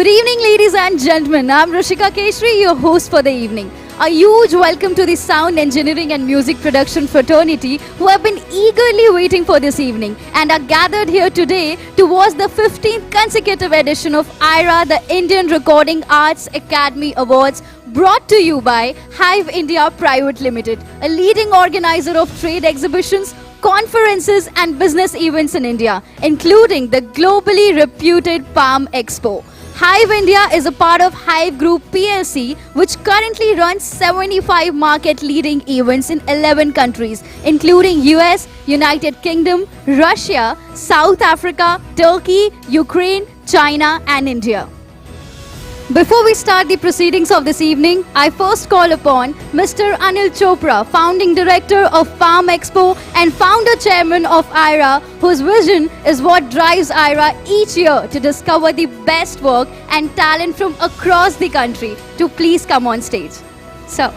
Good evening, ladies and gentlemen. I'm Rishika Keshri, your host for the evening. A huge welcome to the sound engineering and music production fraternity who have been eagerly waiting for this evening and are gathered here today to watch the 15th consecutive edition of Iraa, the Indian Recording Arts Academy Awards, brought to you by Hyve India Private Limited, a leading organizer of trade exhibitions, conferences and business events in India, including the globally reputed PALM Expo. Hyve India is a part of Hyve Group PLC, which currently runs 75 market-leading events in 11 countries, including US, United Kingdom, Russia, South Africa, Turkey, Ukraine, China and India. Before we start the proceedings of this evening, I first call upon Mr. Anil Chopra, Founding Director of PALM Expo and Founder Chairman of Iraa, whose vision is what drives Iraa each year to discover the best work and talent from across the country, to please come on stage. So,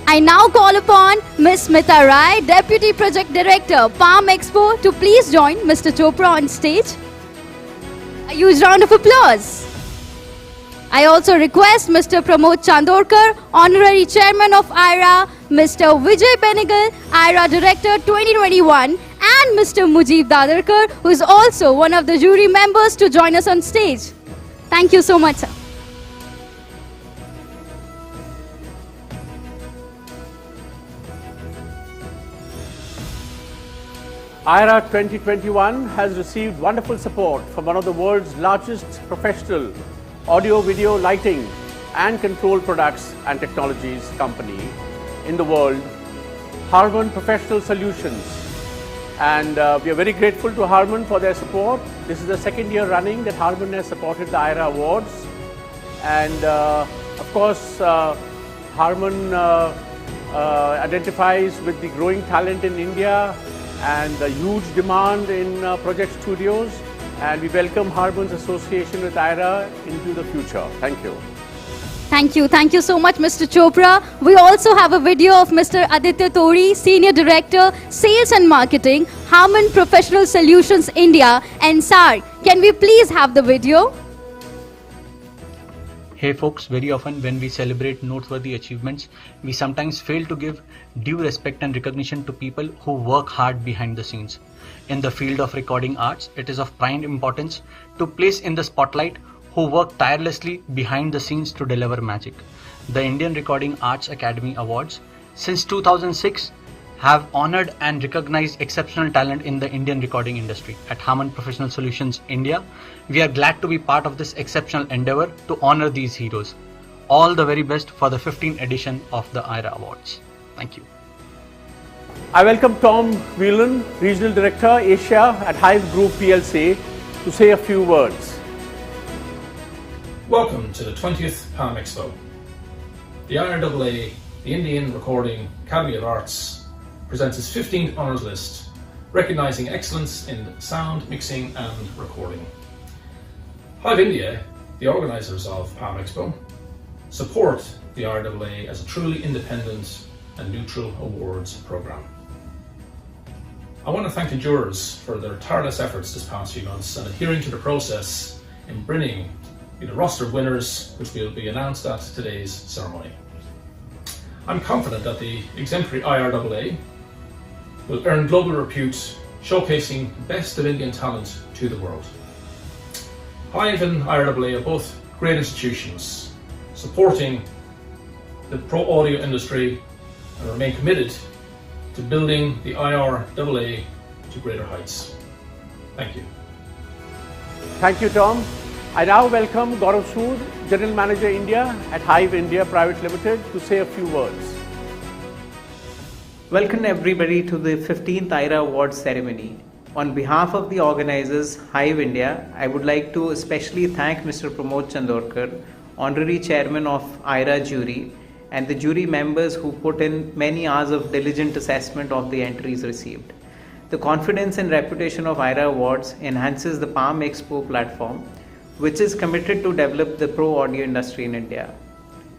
I now call upon Ms. Smita Rai, Deputy Project Director, PALM Expo, to please join Mr. Chopra on stage. A huge round of applause. I also request Mr. Pramod Chandorkar, Honorary Chairman of Iraa, Mr. Vijay Benegal, Iraa Director 2021, and Mr. Mujib Dadarkar, who is also one of the jury members, to join us on stage. Thank you so much, sir. Iraa 2021 has received wonderful support from one of the world's largest professional audio, video, lighting and control products and technologies company in the world, Harman Professional Solutions. And we are very grateful to Harman for their support. This is the second year running that Harman has supported the Iraa Awards. And of course, Harman identifies with the growing talent in India and the huge demand in project studios, and we welcome Harman's association with Iraa into the future. Thank you. Thank you so much, Mr. Chopra. We also have a video of Mr. Aditya Todi, Senior Director, Sales and Marketing, Harman Professional Solutions India, and SAR. Can we please have the video? Hey folks, very often when we celebrate noteworthy achievements, we sometimes fail to give due respect and recognition to people who work hard behind the scenes. In the field of recording arts, it is of prime importance to place in the spotlight who work tirelessly behind the scenes to deliver magic. The Indian Recording Arts Academy Awards, since 2006, have honored and recognized exceptional talent in the Indian recording industry. At Harman Professional Solutions India, we are glad to be part of this exceptional endeavor to honor these heroes. All the very best for the 15th edition of the Iraa Awards. Thank you. I welcome Tom Whelan, Regional Director, Asia at Hyve Group PLC, to say a few words. Welcome to the 20th PALM Expo. The IRAA, the Indian Recording Academy of Arts, presents its 15th honours list, recognising excellence in sound, mixing and recording. Hyve India, the organisers of PALM Expo, support the IRAA as a truly independent and neutral awards programme. I want to thank the jurors for their tireless efforts this past few months and adhering to the process in bringing the roster of winners, which will be announced at today's ceremony. I'm confident that the exemplary IRAA will earn global repute, showcasing the best of Indian talent to the world. Hyve and IRAA are both great institutions, supporting the pro audio industry and remain committed to building the IRAA to greater heights. Thank you. Thank you, Tom. I now welcome Gaurav Sood, General Manager India at Hyve India Private Limited, to say a few words. Welcome everybody to the 15th Iraa Awards ceremony. On behalf of the organizers, Hyve India, I would like to especially thank Mr. Pramod Chandorkar, Honorary Chairman of Iraa Jury, and the jury members who put in many hours of diligent assessment of the entries received. The confidence and reputation of Iraa Awards enhances the PALM Expo platform, which is committed to develop the pro audio industry in India.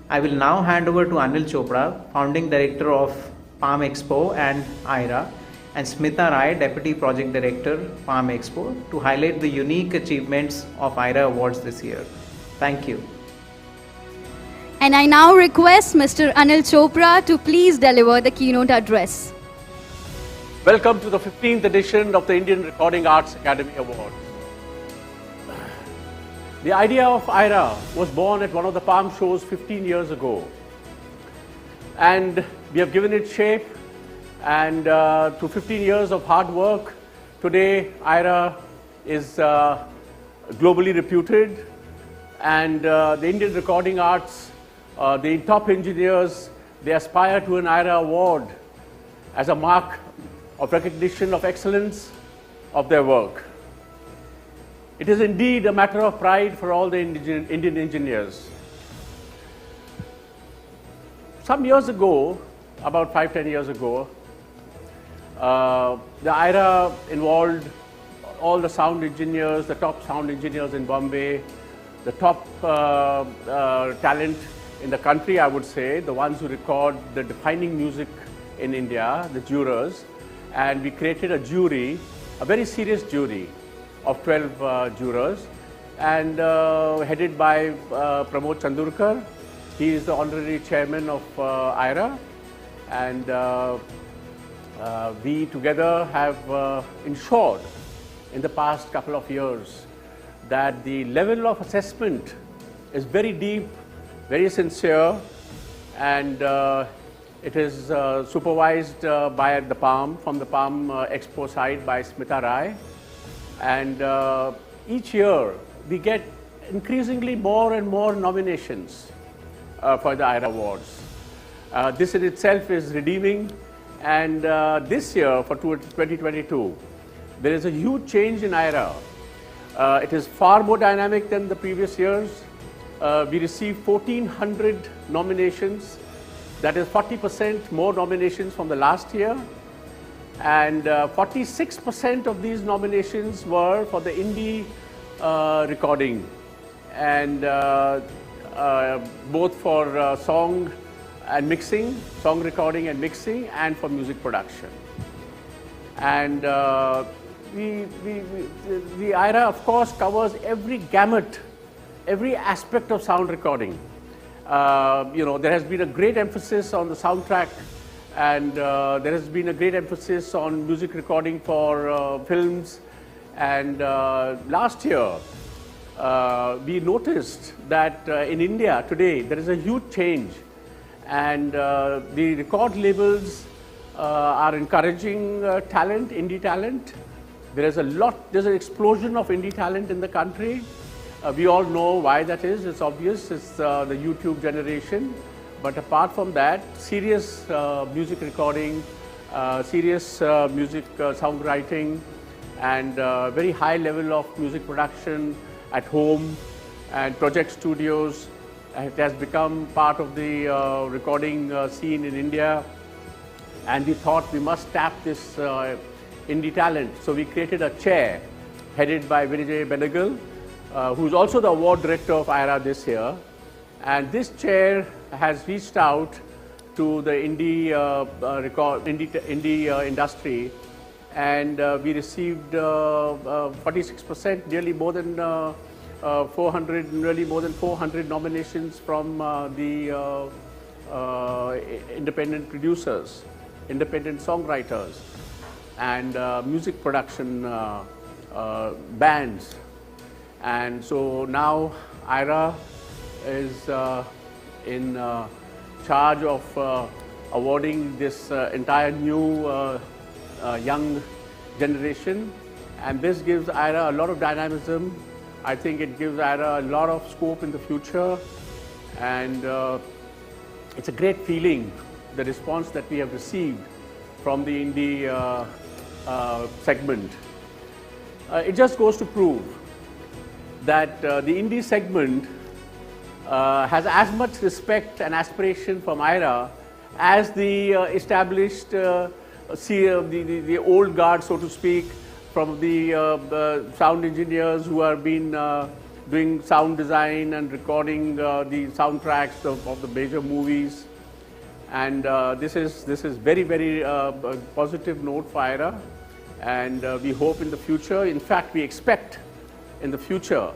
I will now hand over to Anil Chopra, Founding Director of PALM Expo and Iraa, and Smita Rai, Deputy Project Director, PALM Expo, to highlight the unique achievements of Iraa Awards this year. Thank you. And I now request Mr. Anil Chopra to please deliver the keynote address. Welcome to the 15th edition of the Indian Recording Arts Academy Awards. The idea of Iraa was born at one of the PALM shows 15 years ago. And we have given it shape, and through 15 years of hard work, today Iraa is globally reputed, and the Indian Recording Arts, the top engineers, they aspire to an Iraa Award as a mark of recognition of excellence of their work. It is indeed a matter of pride for all the Indian engineers. Some years ago, about 5-10 years ago, the Iraa involved all the sound engineers, the top sound engineers in Bombay, the top talent in the country, I would say, the ones who record the defining music in India, the jurors, and we created a jury, a very serious jury of 12 jurors, and headed by Pramod Chandurkar. He is the honorary chairman of Iraa, and we together have ensured in the past couple of years that the level of assessment is very deep, very sincere, and it is supervised by the PALM, from the PALM Expo side by Smita Rai. And each year we get increasingly more and more nominations for the Iraa Awards. This in itself is redeeming, and this year for 2022 there is a huge change in Iraa. It is far more dynamic than the previous years. We received 1400 nominations, that is 40% more nominations from the last year, and 46% of these nominations were for the indie recording, and both for song and mixing, song recording and mixing, and for music production. And the Iraa, of course, covers every gamut, every aspect of sound recording. There has been a great emphasis on the soundtrack, and there has been a great emphasis on music recording for films. And last year, we noticed that in India today there is a huge change, and the record labels are encouraging talent, indie talent. There's an explosion of indie talent in the country. We all know why that is. It's obvious. It's the YouTube generation. But apart from that, serious music recording, serious music songwriting, and very high level of music production at home and project studios. It has become part of the recording scene in India. And we thought we must tap this indie talent. So we created a chair headed by Vijay Benegal, who's also the award director of Iraa this year. And this chair has reached out to the indie industry, and we received 46%, nearly more than 400 nominations from the independent producers, independent songwriters, and music production bands. And so now Iraa is in charge of awarding this entire new young generation, and this gives Iraa a lot of dynamism. I think it gives Iraa a lot of scope in the future, and it's a great feeling, the response that we have received from the indie segment. It just goes to prove that the indie segment has as much respect and aspiration from Iraa as the established, the old guard, so to speak, from the sound engineers who have been doing sound design and recording the soundtracks of the major movies. And this is very positive note for Iraa, and we hope in the future, in fact we expect in the future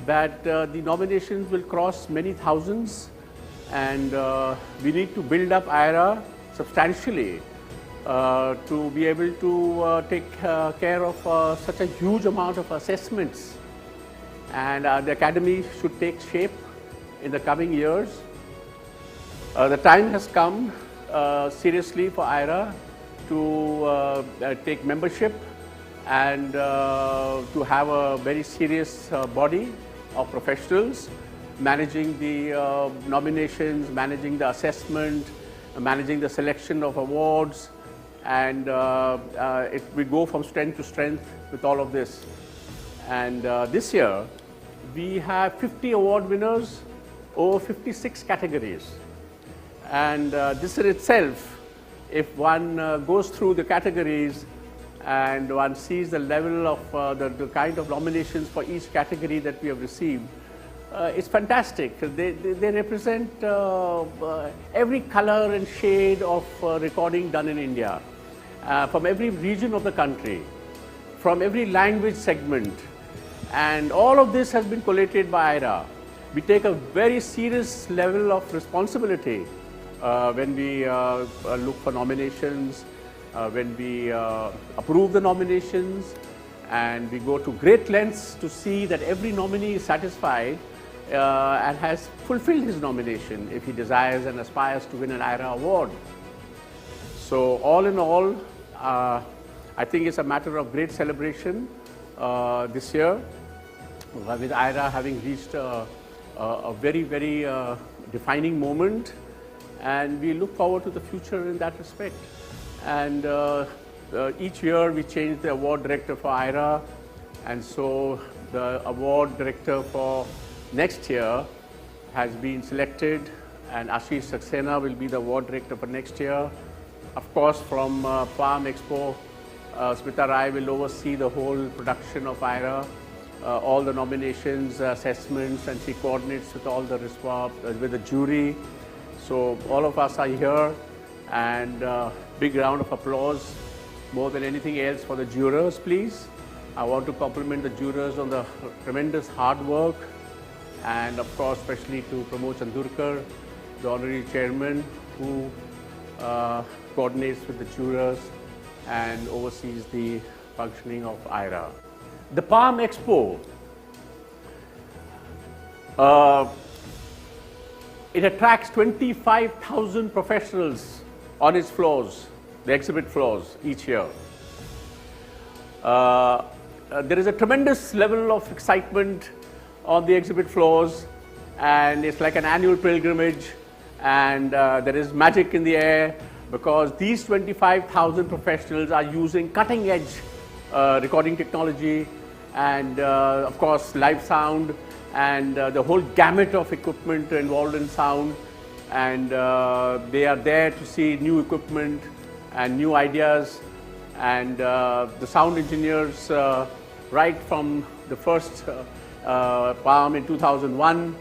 that the nominations will cross many thousands, and we need to build up Iraa substantially to be able to take care of such a huge amount of assessments, and the academy should take shape in the coming years. The time has come seriously for Iraa to take membership and to have a very serious body of professionals managing the nominations, managing the assessment, managing the selection of awards, and we go from strength to strength with all of this. And this year we have 50 award winners over 56 categories. And this in itself, if one goes through the categories and one sees the level of the kind of nominations for each category that we have received, it's fantastic. They represent every color and shade of recording done in India, from every region of the country, from every language segment, and all of this has been collated by Iraa. We take a very serious level of responsibility when we look for nominations, when we approve the nominations, and we go to great lengths to see that every nominee is satisfied and has fulfilled his nomination if he desires and aspires to win an Iraa award. So all in all, I think it's a matter of great celebration this year, with Iraa having reached a very defining moment, and we look forward to the future in that respect. And each year we change the award director for Iraa, and so the award director for next year has been selected, and Ashish Saxena will be the award director for next year. Of course, from PALM Expo, Smita Rai will oversee the whole production of Iraa, all the nominations, assessments, and she coordinates with all the with the jury. So all of us are here, and big round of applause more than anything else for the jurors, please. I want to compliment the jurors on the tremendous hard work, and of course especially to Pramod Chandorkar, the honorary chairman, who coordinates with the jurors and oversees the functioning of Iraa. The PALM Expo, it attracts 25,000 professionals on its floors, the exhibit floors, each year. There is a tremendous level of excitement on the exhibit floors, and it's like an annual pilgrimage, and there is magic in the air, because these 25,000 professionals are using cutting-edge recording technology, and of course live sound, and the whole gamut of equipment involved in sound, and they are there to see new equipment and new ideas, and the sound engineers, right from the first PALM in 2001,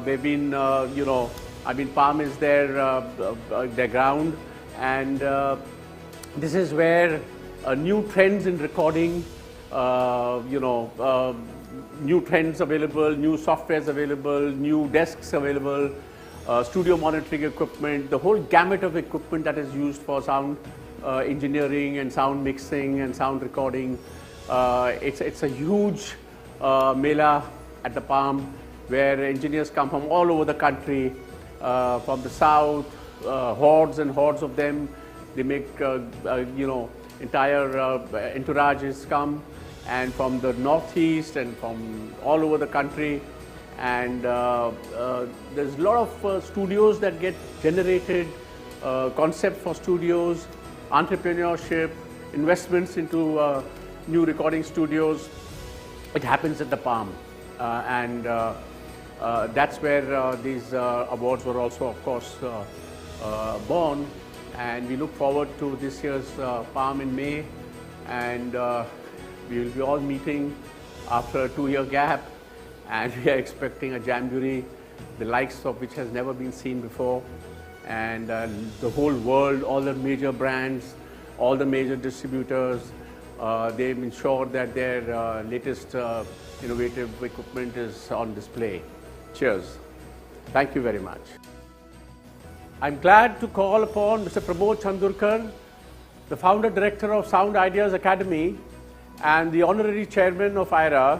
they've been, PALM is their ground, and this is where new trends in recording, new trends available, new softwares available, new desks available, studio monitoring equipment, the whole gamut of equipment that is used for sound engineering and sound mixing and sound recording. It's a huge mela at the PALM, where engineers come from all over the country, from the south, hordes and hordes of them. They make entire entourages come, and from the northeast and from all over the country, and there's a lot of studios that get generated, concept for studios, entrepreneurship, investments into new recording studios. It happens at the PALM, and that's where these awards were also, of course, born. And we look forward to this year's PALM in May, and we will be all meeting after a 2-year gap, and we are expecting a Jamboree, the likes of which has never been seen before. and the whole world, all the major brands, all the major distributors, they've ensured that their latest innovative equipment is on display. Cheers. Thank you very much. I'm glad to call upon Mr. Pramod Chandorkar, the founder director of Sound Ideas Academy and the honorary chairman of Iraa.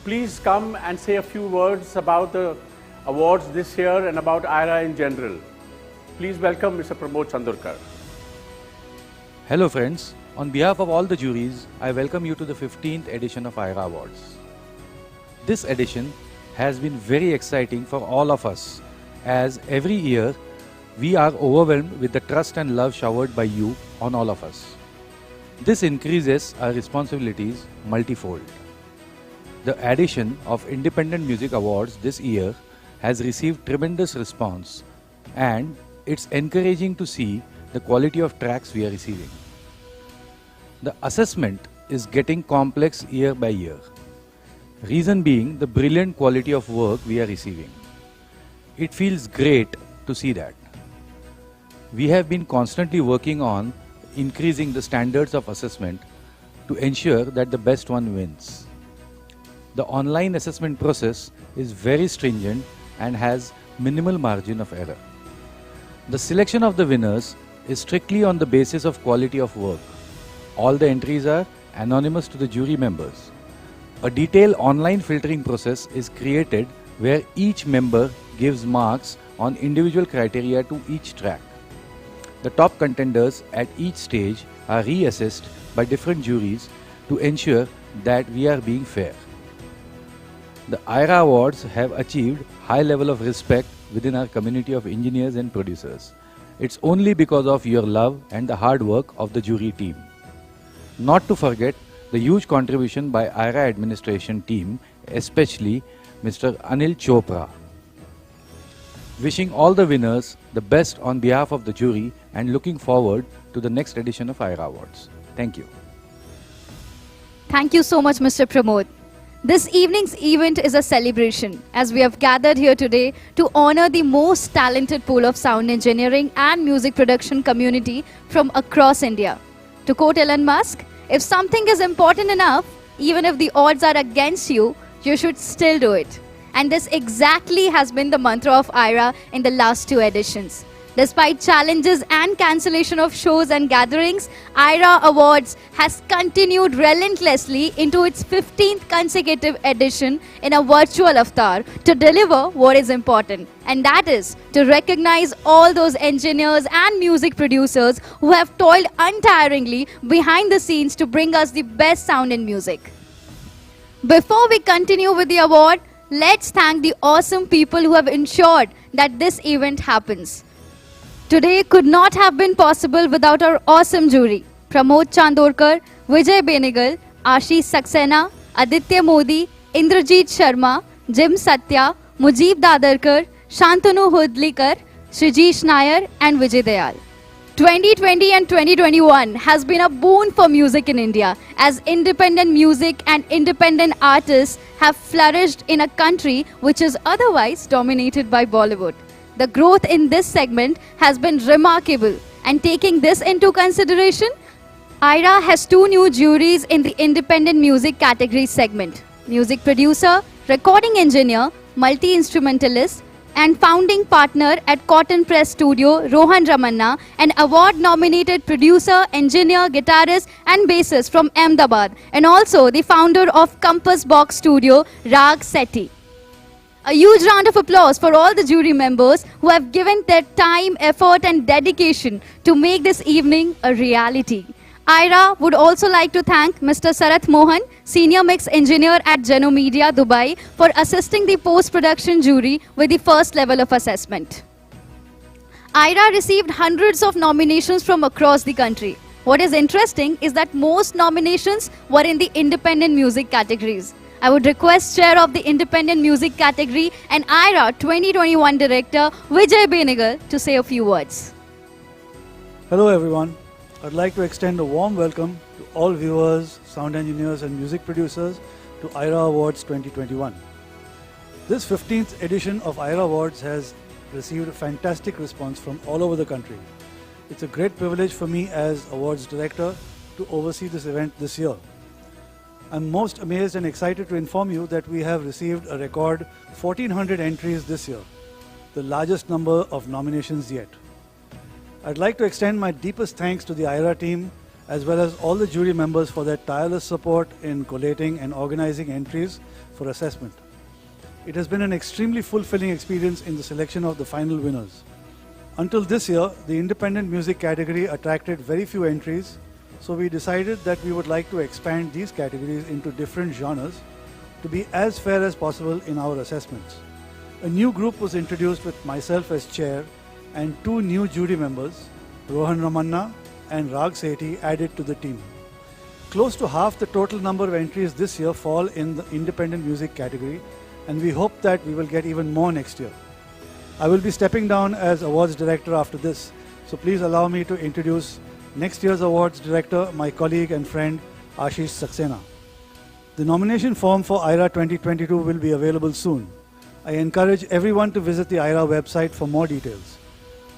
Please come and say a few words about the awards this year and about Iraa in general. Please welcome Mr. Pramod Chandorkar. Hello friends, on behalf of all the juries, I welcome you to the 15th edition of Iraa Awards. This edition has been very exciting for all of us, as every year we are overwhelmed with the trust and love showered by you on all of us. This increases our responsibilities multifold. The addition of Independent Music Awards this year has received tremendous response, and it's encouraging to see the quality of tracks we are receiving. The assessment is getting complex year by year. Reason being the brilliant quality of work we are receiving. It feels great to see that. We have been constantly working on increasing the standards of assessment to ensure that the best one wins. The online assessment process is very stringent and has minimal margin of error. The selection of the winners is strictly on the basis of quality of work. All the entries are anonymous to the jury members. A detailed online filtering process is created where each member gives marks on individual criteria to each track. The top contenders at each stage are reassessed by different juries to ensure that we are being fair. The Iraa Awards have achieved high level of respect within our community of engineers and producers. It's only because of your love and the hard work of the jury team. Not to forget the huge contribution by Iraa administration team, especially Mr. Anil Chopra. Wishing all the winners the best on behalf of the jury and looking forward to the next edition of Iraa Awards. Thank you. Thank you so much, Mr. Pramod. This evening's event is a celebration as we have gathered here today to honor the most talented pool of sound engineering and music production community from across India. To quote Elon Musk, if something is important enough, even if the odds are against you, you should still do it. And this exactly has been the mantra of Iraa in the last two editions. Despite challenges and cancellation of shows and gatherings, Iraa Awards has continued relentlessly into its 15th consecutive edition in a virtual avatar to deliver what is important. And that is to recognize all those engineers and music producers who have toiled untiringly behind the scenes to bring us the best sound in music. Before we continue with the award, let's thank the awesome people who have ensured that this event happens. Today could not have been possible without our awesome jury. Pramod Chandorkar, Vijay Benegal, Ashish Saxena, Aditya Modi, Indrajit Sharma, Jim Satya, Mujib Dadarkar, Shantanu Hudlikar, Shijish Nair and Vijay Dayal. 2020 and 2021 has been a boon for music in India as independent music and independent artists have flourished in a country which is otherwise dominated by Bollywood. The growth in this segment has been remarkable, and taking this into consideration, Iraa has two new juries in the independent music category segment: music producer, recording engineer, multi-instrumentalist, and founding partner at Cotton Press Studio, Rohan Ramanna, an award-nominated producer, engineer, guitarist, and bassist from Ahmedabad, and also the founder of Compass Box Studio, Rag Sethi. A huge round of applause for all the jury members who have given their time, effort, and dedication to make this evening a reality. Iraa would also like to thank Mr. Sarath Mohan, Senior Mix Engineer at Geno Media, Dubai, for assisting the post-production jury with the first level of assessment. Iraa received hundreds of nominations from across the country. What is interesting is that most nominations were in the independent music categories. I would request Chair of the Independent Music category and Iraa 2021 Director Vijay Benegal to say a few words. Hello everyone. I'd like to extend a warm welcome to all viewers, sound engineers and music producers to Iraa Awards 2021. This 15th edition of Iraa Awards has received a fantastic response from all over the country. It's a great privilege for me as awards director to oversee this event this year. I'm most amazed and excited to inform you that we have received a record 1400 entries this year, the largest number of nominations yet. I'd like to extend my deepest thanks to the Iraa team as well as all the jury members for their tireless support in collating and organizing entries for assessment. It has been an extremely fulfilling experience in the selection of the final winners. Until this year, the independent music category attracted very few entries, so we decided that we would like to expand these categories into different genres to be as fair as possible in our assessments. A new group was introduced with myself as chair and two new jury members, Rohan Ramanna and Rag Sethi, added to the team. Close to half the total number of entries this year fall in the independent music category, and we hope that we will get even more next year. I will be stepping down as awards director after this, so please allow me to introduce next year's awards director, my colleague and friend Ashish Saxena. The nomination form for Iraa 2022 will be available soon. I encourage everyone to visit the Iraa website for more details.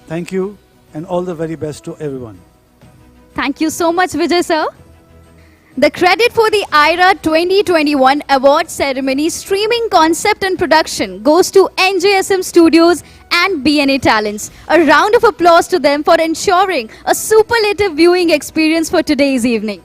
Thank you and all the very best to everyone. Thank you so much, Vijay sir. The credit for the Iraa 2021 award ceremony streaming concept and production goes to NJSM Studios and BNA Talents. A round of applause to them for ensuring a superlative viewing experience for today's evening.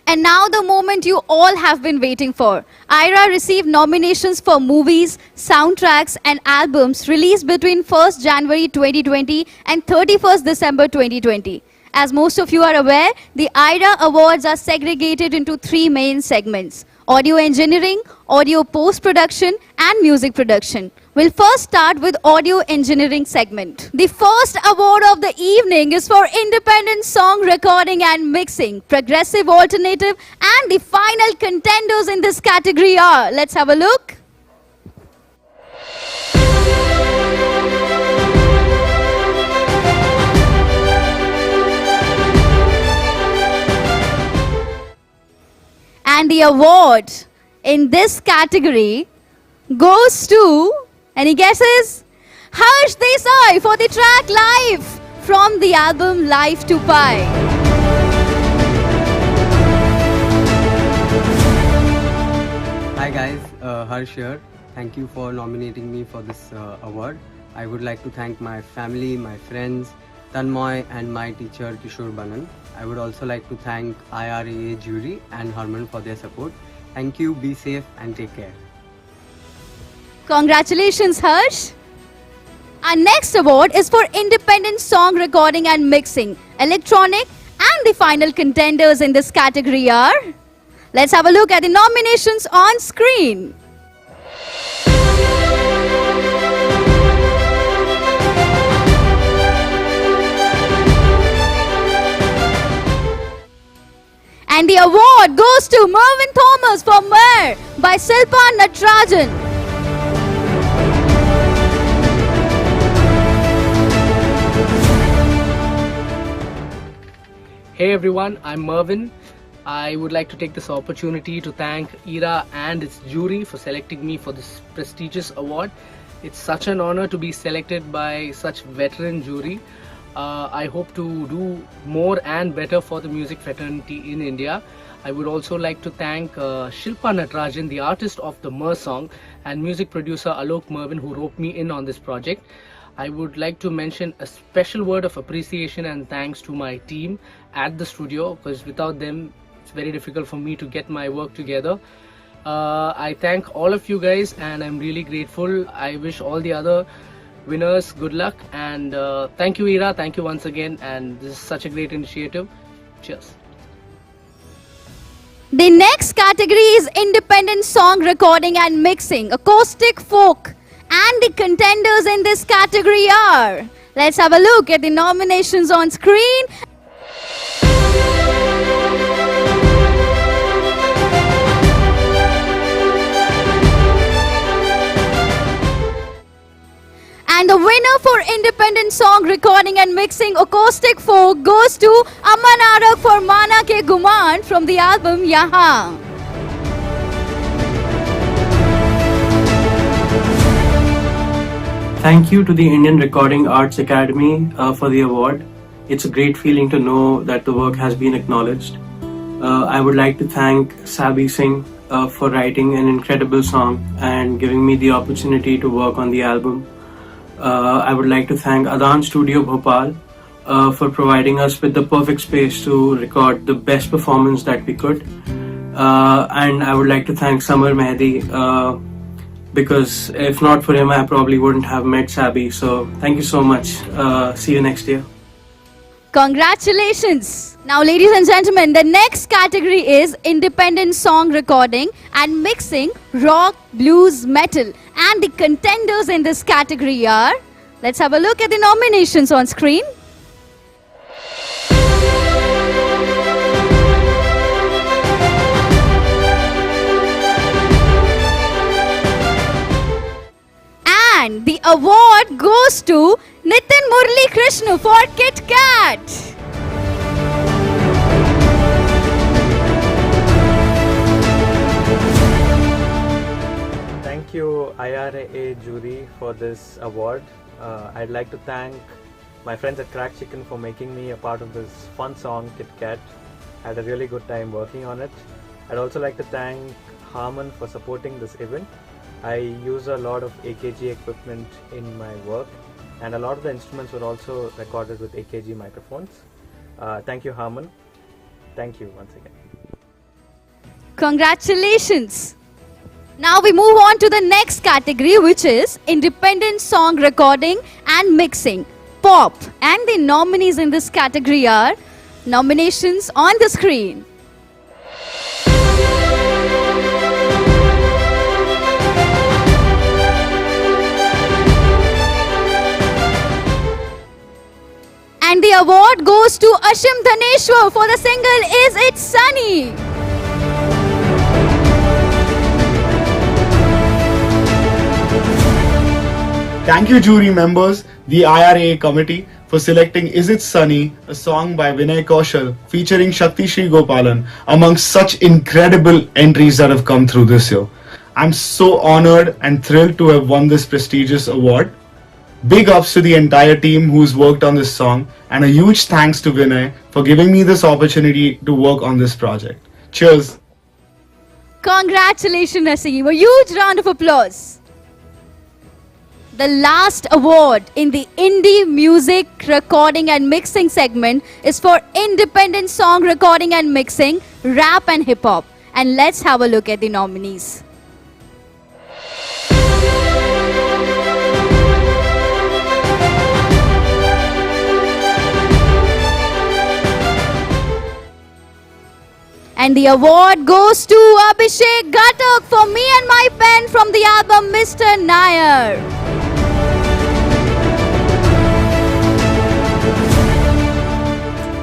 And now the moment you all have been waiting for. Iraa received nominations for movies, soundtracks and albums released between 1st January 2020 and 31st December 2020. As most of you are aware, the Iraa Awards are segregated into three main segments: audio engineering, audio post-production and music production. We'll first start with audio engineering segment. The first award of the evening is for independent song recording and mixing, progressive alternative, and the final contenders in this category are, let's have a look. And the award in this category goes to, any guesses? Harsh Desai for the track Live from the album Live to Pi. Hi guys, Harsh here. Thank you for nominating me for this award. I would like to thank my family, my friends, Tanmoy and my teacher Kishore Banan. I would also like to thank IRAA jury and Harman for their support. Thank you, be safe and take care. Congratulations, Harsh. Our next award is for independent song recording and mixing, electronic, and the final contenders in this category are, let's have a look at the nominations on screen. And the award goes to Mervyn Thomas for Mer by Silpa Natrajan. Hey everyone, I'm Mervyn. I would like to take this opportunity to thank Iraa and its jury for selecting me for this prestigious award. It's such an honor to be selected by such veteran jury. I hope to do more and better for the music fraternity in India. I would also like to thank Shilpa Natrajan, the artist of the Mer song, and music producer Alok Mervyn, who roped me in on this project. I would like to mention a special word of appreciation and thanks to my team at the studio, because without them it's very difficult for me to get my work together. I thank all of you guys and I'm really grateful. I wish all the other winners good luck, and thank you Iraa, thank you once again, and this is such a great initiative. Cheers. The next category is independent song recording and mixing, acoustic folk. And the contenders in this category are, let's have a look at the nominations on screen. And the winner for independent song recording and mixing acoustic folk goes to Aman Arak for Mana Ke Guman from the album Yahan. Thank you to the Indian Recording Arts Academy for the award. It's a great feeling to know that the work has been acknowledged. I would like to thank Sabi Singh for writing an incredible song and giving me the opportunity to work on the album. I would like to thank Adan Studio Bhopal for providing us with the perfect space to record the best performance that we could. And I would like to thank Samar Mehdi because if not for him, I probably wouldn't have met Sabi. So thank you so much. See you next year. Congratulations. Now, ladies and gentlemen, the next category is independent song recording and mixing, rock, blues, metal. And the contenders in this category are, let's have a look at the nominations on screen. And the award goes to Nitin Murli Krishna for Kit Kat. Thank you IRA jury for this award. I'd like to thank my friends at Crack Chicken for making me a part of this fun song Kit Kat. I had a really good time working on it. I'd also like to thank Harman for supporting this event. I use a lot of AKG equipment in my work, and a lot of the instruments were also recorded with AKG microphones. Thank you, Harman. Thank you once again. Congratulations. Now we move on to the next category, which is independent song recording and mixing, pop. And the nominees in this category are, nominations on the screen. And the award goes to Ashim Dhaneshwar for the single Is It Sunny? Thank you jury members, the IRA committee for selecting Is It Sunny, a song by Vinay Kaushal featuring Shakti Sri Gopalan amongst such incredible entries that have come through this year. I'm so honored and thrilled to have won this prestigious award. Big ups to the entire team who's worked on this song, and a huge thanks to Vinay for giving me this opportunity to work on this project. Cheers. Congratulations, Nissima. A huge round of applause. The last award in the indie music recording and mixing segment is for independent song recording and mixing, rap and hip hop. And let's have a look at the nominees. And the award goes to Abhishek Ghatak for Me and My Pen from the album Mr. Nair.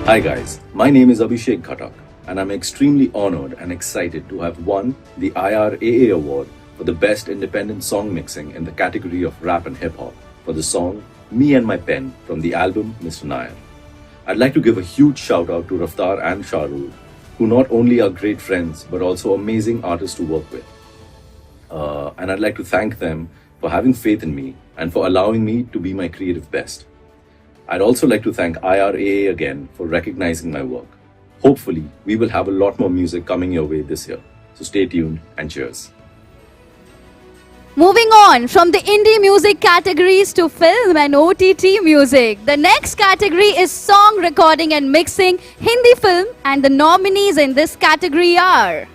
Hi guys, my name is Abhishek Ghatak. and I'm extremely honored and excited to have won the IRAA award for the Best Independent Song Mixing in the category of Rap and Hip Hop for the song Me and My Pen from the album Mr. Nair. I'd like to give a huge shout out to Raftar and Shahrul, who not only are great friends but also amazing artists to work with. And I'd like to thank them for having faith in me and for allowing me to be my creative best. I'd also like to thank IRAA again for recognizing my work. Hopefully, we will have a lot more music coming your way this year. So stay tuned and cheers. Moving on from the indie music categories to film and OTT music. The next category is song recording and mixing Hindi film, and the nominees in this category are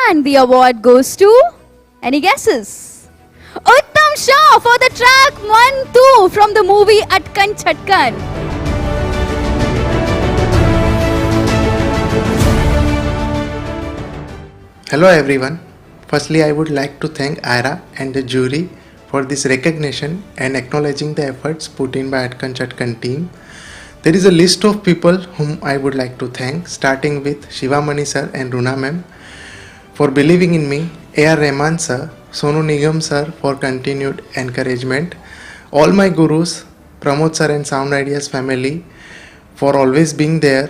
and the award goes to, any guesses? Uttam Shah for the track 1-2 from the movie Atkan Chatkan. Hello everyone. Firstly, I would like to thank Iraa and the jury for this recognition and acknowledging the efforts put in by Atkan Chatkan team. There is a list of people whom I would like to thank, starting with Shivamani sir and Runa ma'am for believing in me, A.R. Rahman sir, Sonu Nigam sir for continued encouragement, all my gurus, Pramod sir and Sound Ideas family for always being there.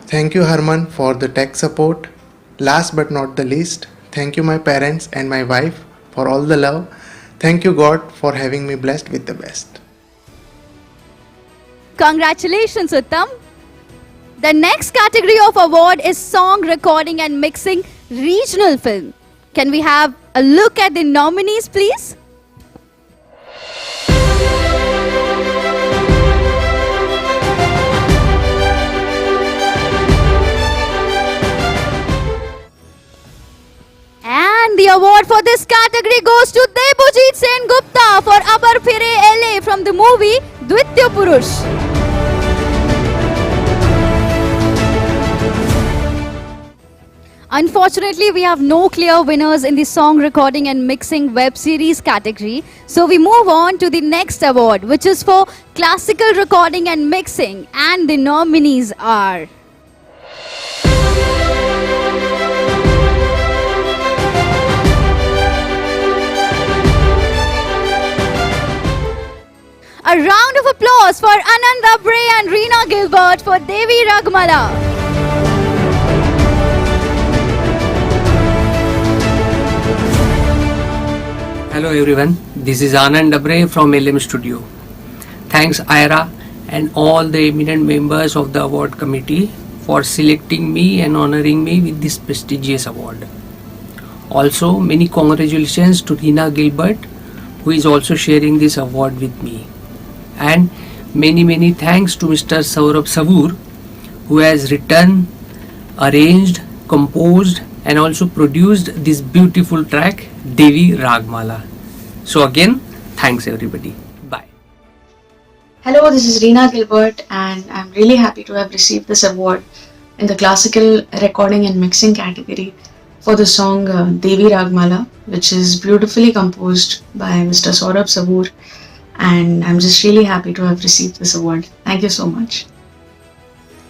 Thank you Harman for the tech support. Last but not the least, thank you my parents and my wife for all the love. Thank you God for having me blessed with the best. Congratulations Uttam. The next category of award is song recording and mixing regional film. Can we have a look at the nominees please? And the award for this category goes to Debojit Sen Gupta for Abar Phire LA from the movie Dvitya Purush. Unfortunately, we have no clear winners in the song recording and mixing web series category. So we move on to the next award, which is for classical recording and mixing. And the nominees are a round of applause for Anand Abre and Reena Gilbert for Devi Ragmala. Hello everyone, this is Anand Abre from LM Studio. Thanks Iraa and all the eminent members of the award committee for selecting me and honoring me with this prestigious award. Also, many congratulations to Reena Gilbert, who is also sharing this award with me. And many thanks to Mr. Saurabh Savur, who has written, arranged, composed and also produced this beautiful track Devi Ragmala. So again, thanks everybody. Bye. Hello, this is Reena Gilbert and I'm really happy to have received this award in the classical recording and mixing category for the song Devi Ragmala, which is beautifully composed by Mr. Saurabh Savur, and I'm just really happy to have received this award. Thank you so much.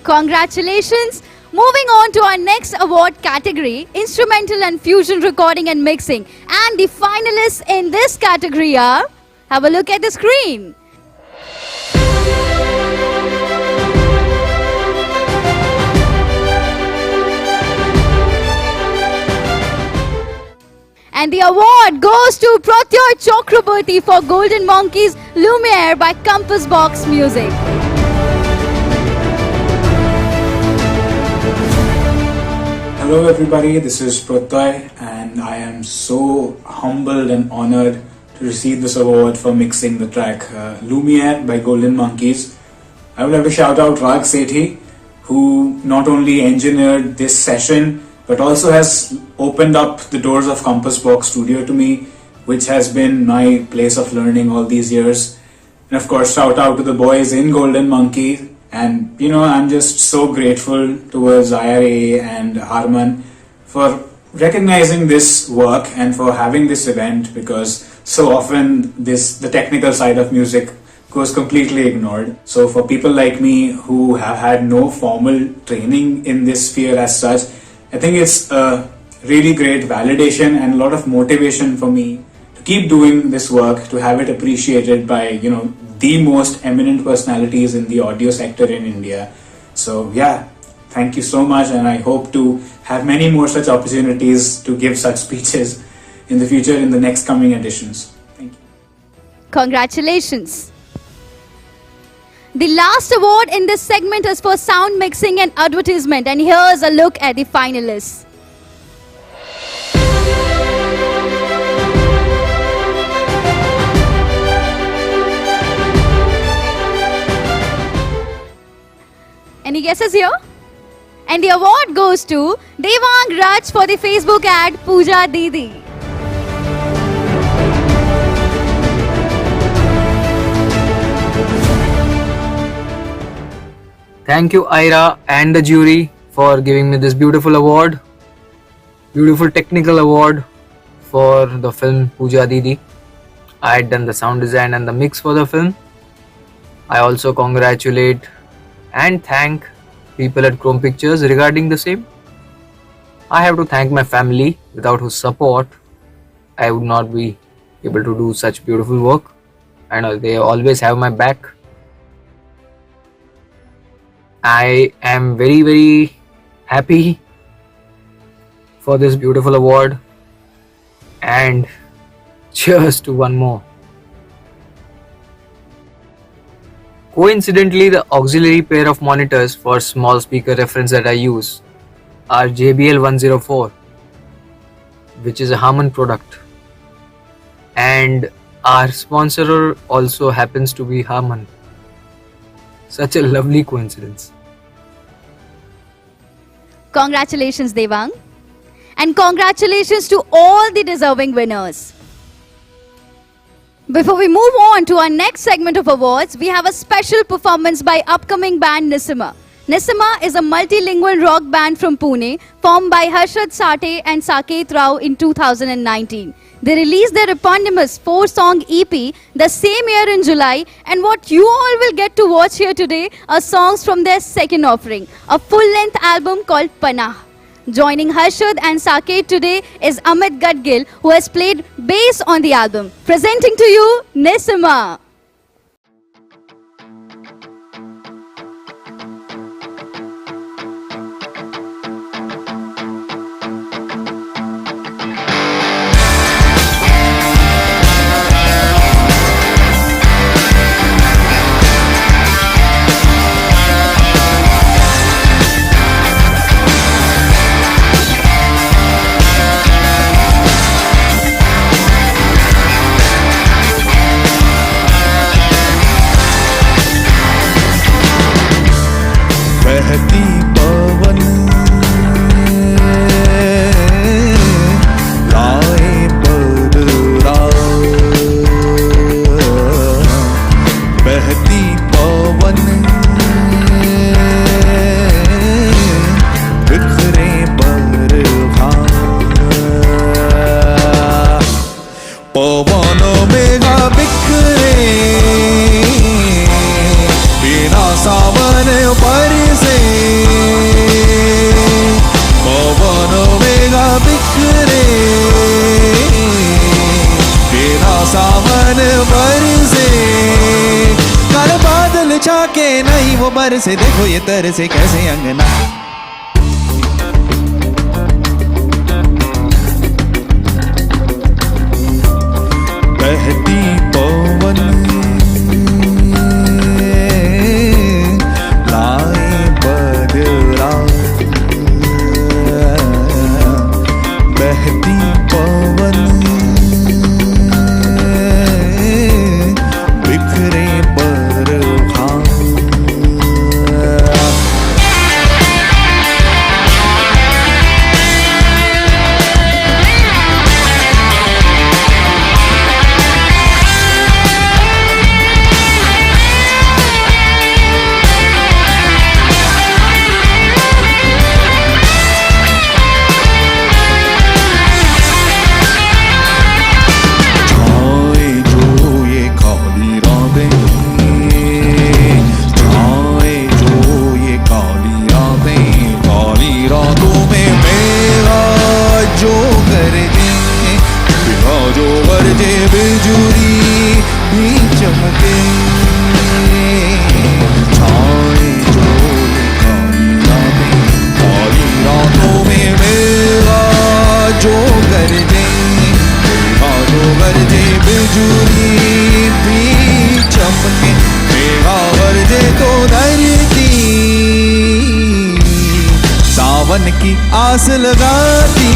Congratulations. Moving on to our next award category, instrumental and fusion recording and mixing. And the finalists in this category are, have a look at the screen. And the award goes to Pratyay Chakraborty for Golden Monkeys Lumiere by Compass Box Music. Hello everybody, this is Pratyay and I am so humbled and honored to receive this award for mixing the track Lumiere by Golden Monkeys. I would like to shout out Rag Sethi, who not only engineered this session but also has opened up the doors of Compass Box Studio to me, which has been my place of learning all these years. And of course, shout out to the boys in Golden Monkey. And you know, I'm just so grateful towards IRA and Harman for recognizing this work and for having this event, because so often the technical side of music goes completely ignored. So for people like me who have had no formal training in this sphere as such, I think it's a really great validation and a lot of motivation for me to keep doing this work, to have it appreciated by, the most eminent personalities in the audio sector in India. So yeah, thank you so much, and I hope to have many more such opportunities to give such speeches in the future in the next coming editions. Thank you. Congratulations. The last award in this segment is for sound mixing and advertisement, and here's a look at the finalists. Any guesses here? And the award goes to Devang Raj for the Facebook ad Pooja Didi. Thank you, Iraa and the jury, for giving me this beautiful award. Beautiful technical award for the film Pooja Didi. I had done the sound design and the mix for the film. I also congratulate and thank people at Chrome Pictures regarding the same. I have to thank my family, without whose support I would not be able to do such beautiful work, and they always have my back. I am very, very happy for this beautiful award, and cheers to one more. Coincidentally, the auxiliary pair of monitors for small speaker reference that I use are JBL 104, which is a Harman product, and our sponsor also happens to be Harman. Such a lovely coincidence. Congratulations, Devang. And congratulations to all the deserving winners. Before we move on to our next segment of awards, we have a special performance by upcoming band Nissima. Nissima is a multilingual rock band from Pune, formed by Harshad Sate and Saket Rao in 2019. They released their eponymous 4-song EP the same year in July, and what you all will get to watch here today are songs from their second offering, a full-length album called Panah. Joining Harshad and Saket today is Amit Gadgil, who has played bass on the album. Presenting to you, Nissima. बहती पवन लाए बदरा बहती पवन बिखरे बरखा पवन मेघा बिखरे बिना सावन पर से पवन मेघा बिखरे बिना सावन पर से कर बादल छाके नहीं वो बरसे देखो ये तरसे कैसे अंगना बहती पवन बहती पवन बिखरे बरखा जे छाए जो काली रातों में मेरा जो गरजे जो गरजे बिजुली भी चमके मेरा गरजे तो धरती सावन की आस लगाती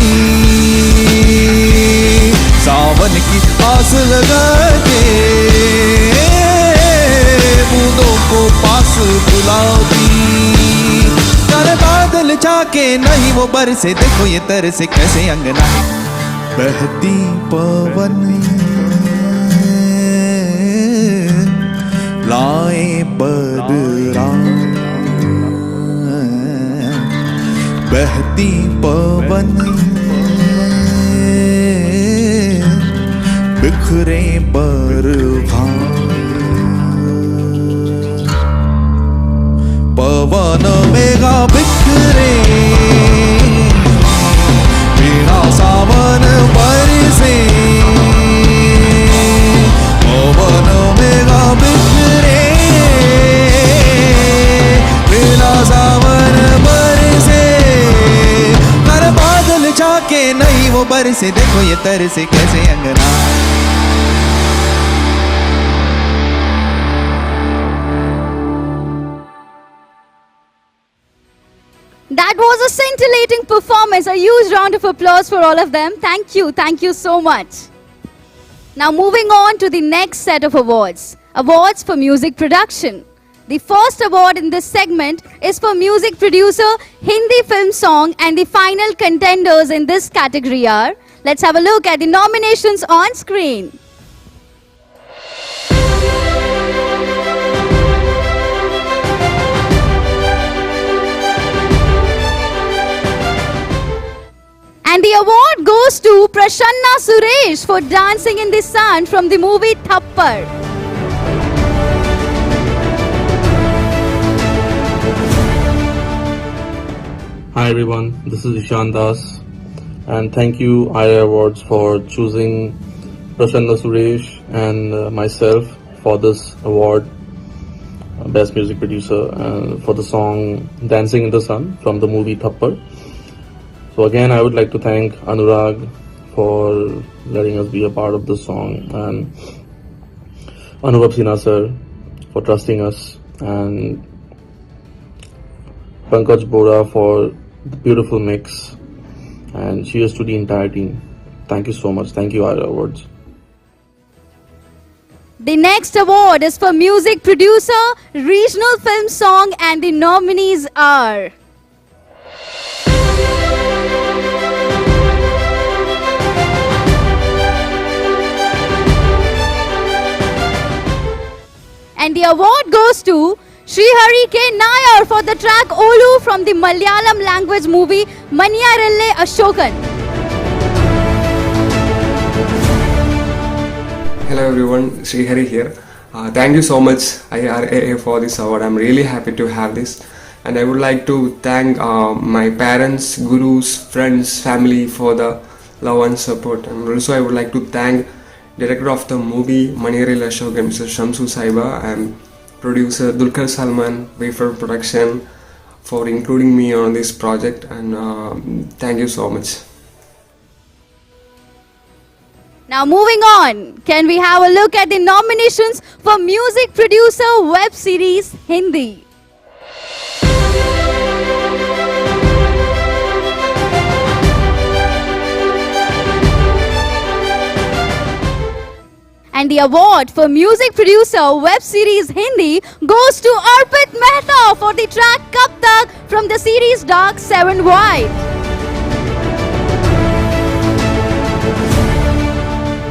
सावन की आस लगा के बूंदों को पास बुलाती काले बादल छाके नहीं वो बरसे देखो ये तरसे कैसे अंगना बहती पवन लाए बदरा बहती पवन बिखरे बरखा पवन मेघा बिखरे बिना सावन बरसे पवन मेघा बिखरे बिना सावन बरसे कर बादल छाके नहीं वो बरसे देखो ये तरसे कैसे अंगना That was a scintillating performance. A huge round of applause for all of them. Thank you so much. Now moving on to the next set of awards. Awards for music production. The first award in this segment is for music producer, Hindi film song, and the final contenders in this category are, let's have a look at the nominations on screen. And the award goes to Prasanna Suresh for Dancing in the Sun from the movie Thappad. Hi everyone, this is Ishan Das, and thank you Iraa Awards for choosing Prasanna Suresh and myself for this award, Best Music Producer, for the song Dancing in the Sun from the movie Thappad. So again, I would like to thank Anurag for letting us be a part of this song, and Anubhav Sinha sir for trusting us, and Pankaj Bora for the beautiful mix, and cheers to the entire team. Thank you so much. Thank you, Iraa Awards. The next award is for music producer, regional film song, and the nominees are... And the award goes to Srihari K. Nayar for the track Olu from the Malayalam language movie Maniyarelle Ashokan. Hello everyone, Srihari here. Thank you so much IRAA for this award. I'm really happy to have this. And I would like to thank my parents, gurus, friends, family for the love and support. And also I would like to thank director of the movie Maniyarelle Ashokan, Mr. Shamsu Saiba, and producer Dulquer Salman, Wafer Production, for including me on this project, and thank you so much. Now moving on, can we have a look at the nominations for music producer web series Hindi? And the award for music producer web series Hindi goes to Arpit Mehta for the track Kab Tak from the series Dark 7 White.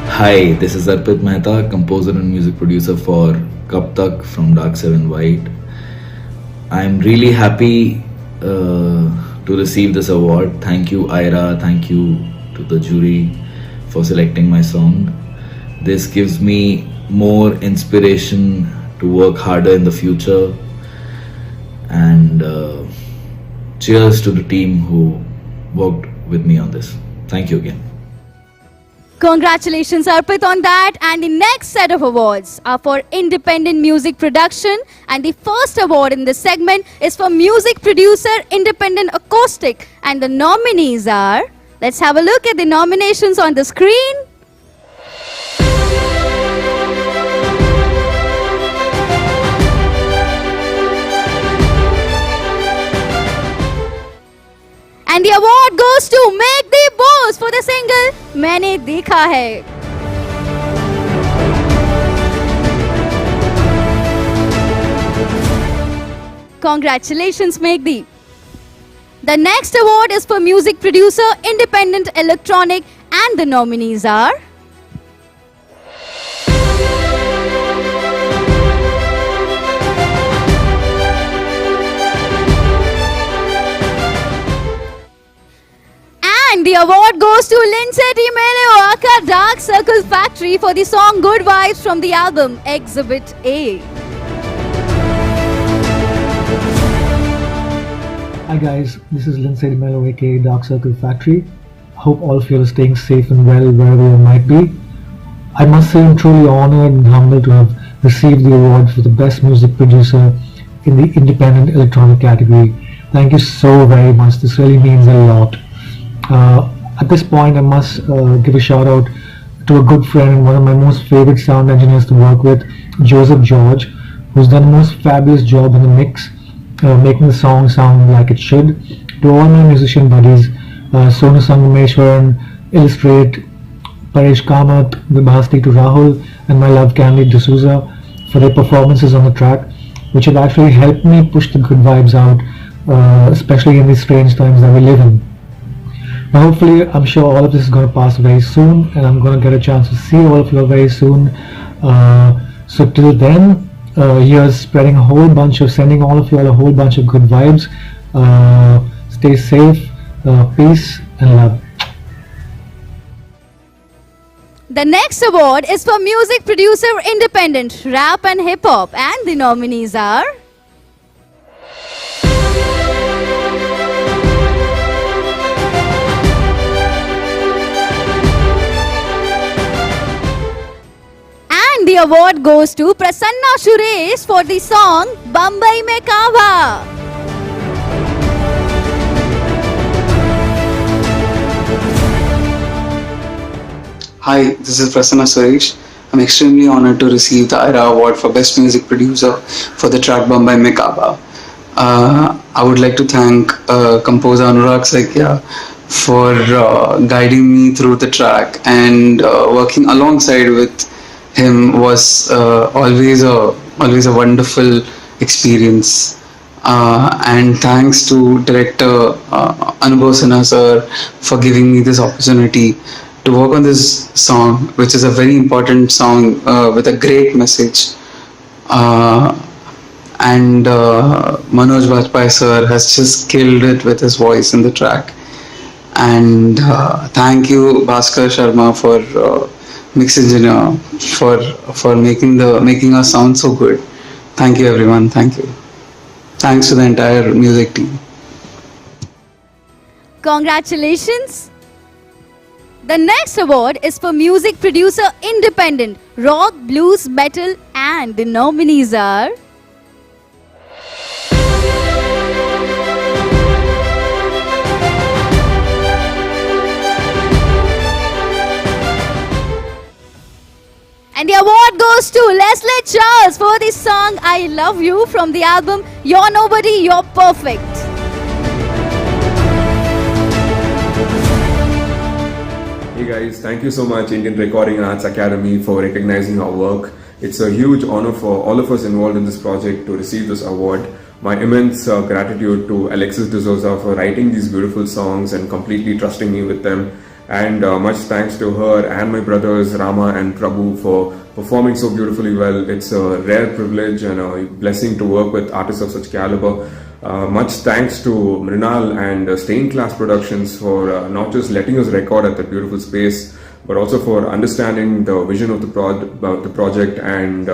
Hi, this is Arpit Mehta, composer and music producer for Kab Tak from Dark 7 White. I'm really happy to receive this award. Thank you, Iraa. Thank you to the jury for selecting my song. This gives me more inspiration to work harder in the future, and cheers to the team who worked with me on this. Thank you again. Congratulations, Arpit, on that. And the next set of awards are for independent music production. And the first award in this segment is for music producer, independent acoustic. And the nominees are, let's have a look at the nominations on the screen. And the award goes to Make the Boss for the single Maine Dekha Hai. Congratulations, Megdi. The next award is for music producer, independent electronic, and the nominees are and the award goes to Lindsay Mele aka Dark Circle Factory for the song Good Vibes from the album Exhibit A. Hi guys, this is Lindsay Mello aka Dark Circle Factory. Hope all of you are staying safe and well wherever you might be. I must say I'm truly honored and humbled to have received the award for the best music producer in the independent electronic category. Thank you so very much, this really means a lot. At this point I must give a shout out to a good friend and one of my most favorite sound engineers to work with, Joseph George, who's done the most fabulous job in the mix, making the song sound like it should. To all my musician buddies, Sonu Sangameshwaran, Illustrate, Paresh Kamath, Vibhasti to Rahul, and my love Candy D'Souza for their performances on the track, which have actually helped me push the good vibes out, especially in these strange times that we live in. But hopefully, I'm sure all of this is going to pass very soon, and I'm going to get a chance to see all of you very soon. So till then, here's sending all of you all a whole bunch of good vibes. Stay safe, peace and love. The next award is for music producer, independent, rap and hip hop, and the nominees are the award goes to Prasanna Suresh for the song Bombay Mein Kaava. Hi, this is Prasanna Suresh. I'm extremely honored to receive the Iraa Award for Best Music Producer for the track Bombay Mein Kaava. I would like to thank composer Anurag Saikia for guiding me through the track, and working alongside with him was always a wonderful experience. And thanks to director Anubhav Sinha sir for giving me this opportunity to work on this song, which is a very important song with a great message. And Manoj Bajpayee sir has just killed it with his voice in the track. And thank you Bhaskar Sharma for mix engineer for making us sound so good. Thank you everyone, thank you. Thanks to the entire music team. Congratulations. The next award is for music producer, independent, rock, blues, metal, and the nominees are and the award goes to Leslie Charles for the song I Love You from the album You're Nobody, You're Perfect. Hey guys, thank you so much Indian Recording Arts Academy for recognizing our work. It's a huge honor for all of us involved in this project to receive this award. My immense gratitude to Alexis D'Souza for writing these beautiful songs and completely trusting me with them. And much thanks to her and my brothers Rama and Prabhu for performing so beautifully well. It's a rare privilege and a blessing to work with artists of such caliber. Much thanks to Mrinal and Stained Class Productions for not just letting us record at that beautiful space, but also for understanding the vision of the project and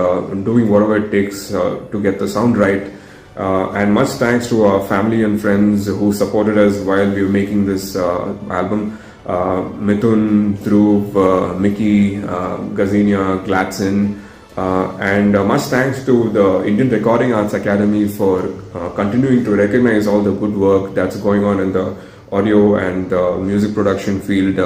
doing whatever it takes to get the sound right. And much thanks to our family and friends who supported us while we were making this album. Mithun, Dhruv, Mickey, Gazinia, Gladson, and much thanks to the Indian Recording Arts Academy for continuing to recognize all the good work that's going on in the audio and music production field.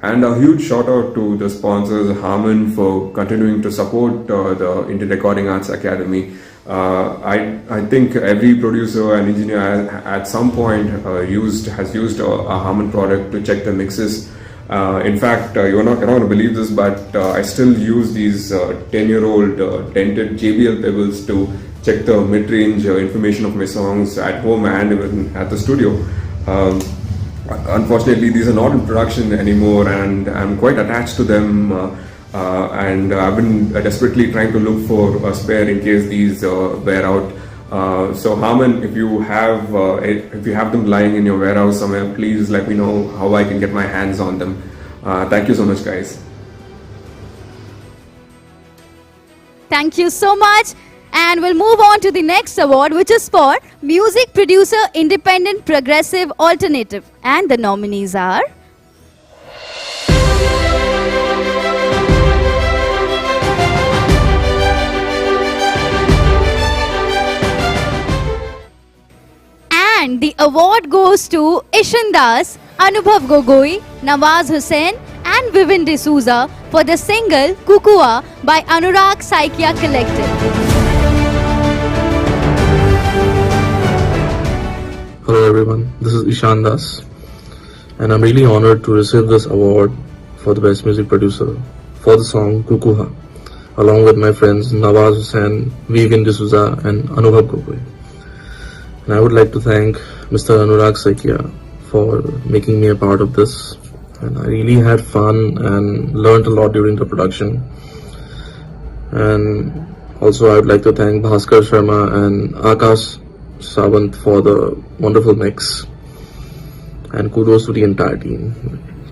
And a huge shout out to the sponsors, Harman, for continuing to support the Indian Recording Arts Academy. I think every producer and engineer at some point has used a Harman product to check the mixes. In fact, you're not going to believe this, but I still use these 10-year-old dented JBL pebbles to check the mid-range information of my songs at home and even at the studio. Unfortunately, these are not in production anymore, and I'm quite attached to them. And I've been desperately trying to look for a spare in case these wear out. So Harman, if you have them lying in your warehouse somewhere, please let me know how I can get my hands on them. Thank you so much, guys. Thank you so much. And we'll move on to the next award, which is for Music Producer Independent Progressive Alternative. And the nominees are... And the award goes to Ishan Das, Anubhav Gogoi, Nawaz Hussain and Vivin D'Souza for the single Kukua by Anurag Saikia Collective. Hello everyone, this is Ishan Das, and I'm really honored to receive this award for the Best Music Producer for the song Kukuha, along with my friends Nawaz Hussain, Vivin D'Souza and Anubhav Gogoi. And I would like to thank Mr. Anurag Saikia for making me a part of this. And I really had fun and learned a lot during the production. And also I would like to thank Bhaskar Sharma and Akash Sawant for the wonderful mix. And kudos to the entire team.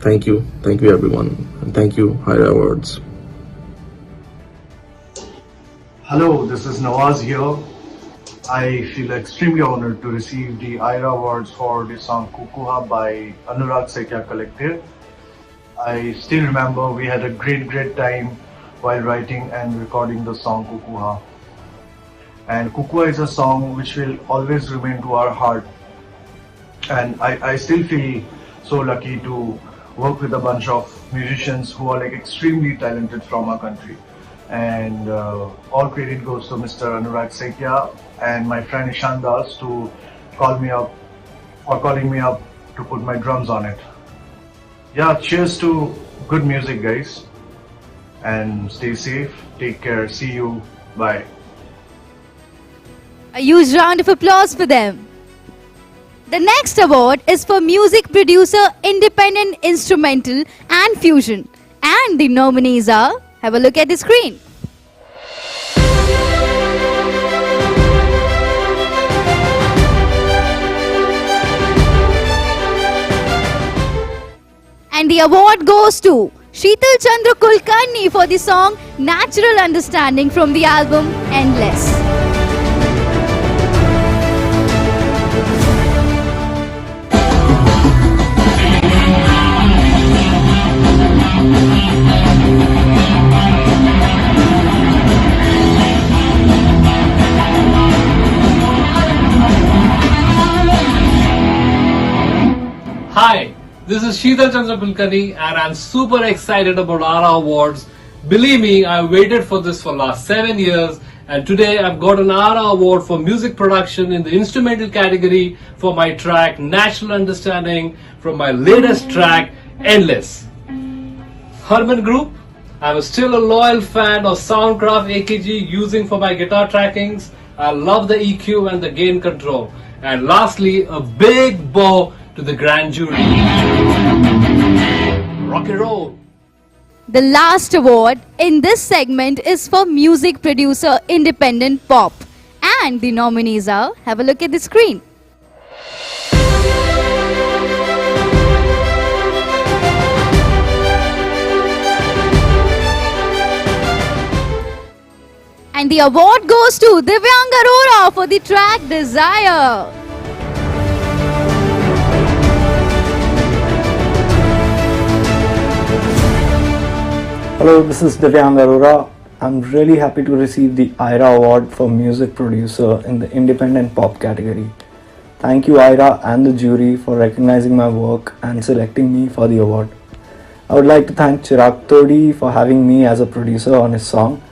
Thank you everyone. And thank you Hyve Awards. Hello, this is Nawaz here. I feel extremely honored to receive the Iraa Awards for the song Kukuha by Anurag Saikia Collective. I still remember we had a great time while writing and recording the song Kukuha. And Kukuha is a song which will always remain to our heart. And I still feel so lucky to work with a bunch of musicians who are like extremely talented from our country. And all credit goes to Mr. Anurag Saikia and my friend Ishan Das to calling me up to put my drums on it. Yeah, cheers to good music, guys. And stay safe, take care, see you, bye. A huge round of applause for them. The next award is for Music Producer Independent Instrumental and Fusion. And the nominees are... Have a look at the screen. And the award goes to Sheetal Chandra Kulkarni for the song Natural Understanding from the album Endless. Hi, this is Sheetal Chandra Kulkarni and I'm super excited about Iraa Awards. Believe me, I waited for this for last 7 years and today I've got an Iraa Award for music production in the instrumental category for my track Natural Understanding from my latest track Endless. Harman Group, I'm still a loyal fan of Soundcraft AKG using for my guitar trackings. I love the EQ and the gain control. And lastly, a big bow to the grand jury. Rock and roll. The last award in this segment is for Music Producer Independent Pop. And the nominees are... Have a look at the screen. And the award goes to Divyang Arora for the track Desire. Hello, this is Divyang Arora. I'm really happy to receive the Iraa Award for Music Producer in the Independent Pop category. Thank you, Iraa and the jury, for recognizing my work and selecting me for the award. I would like to thank Chirag Todi for having me as a producer on his song,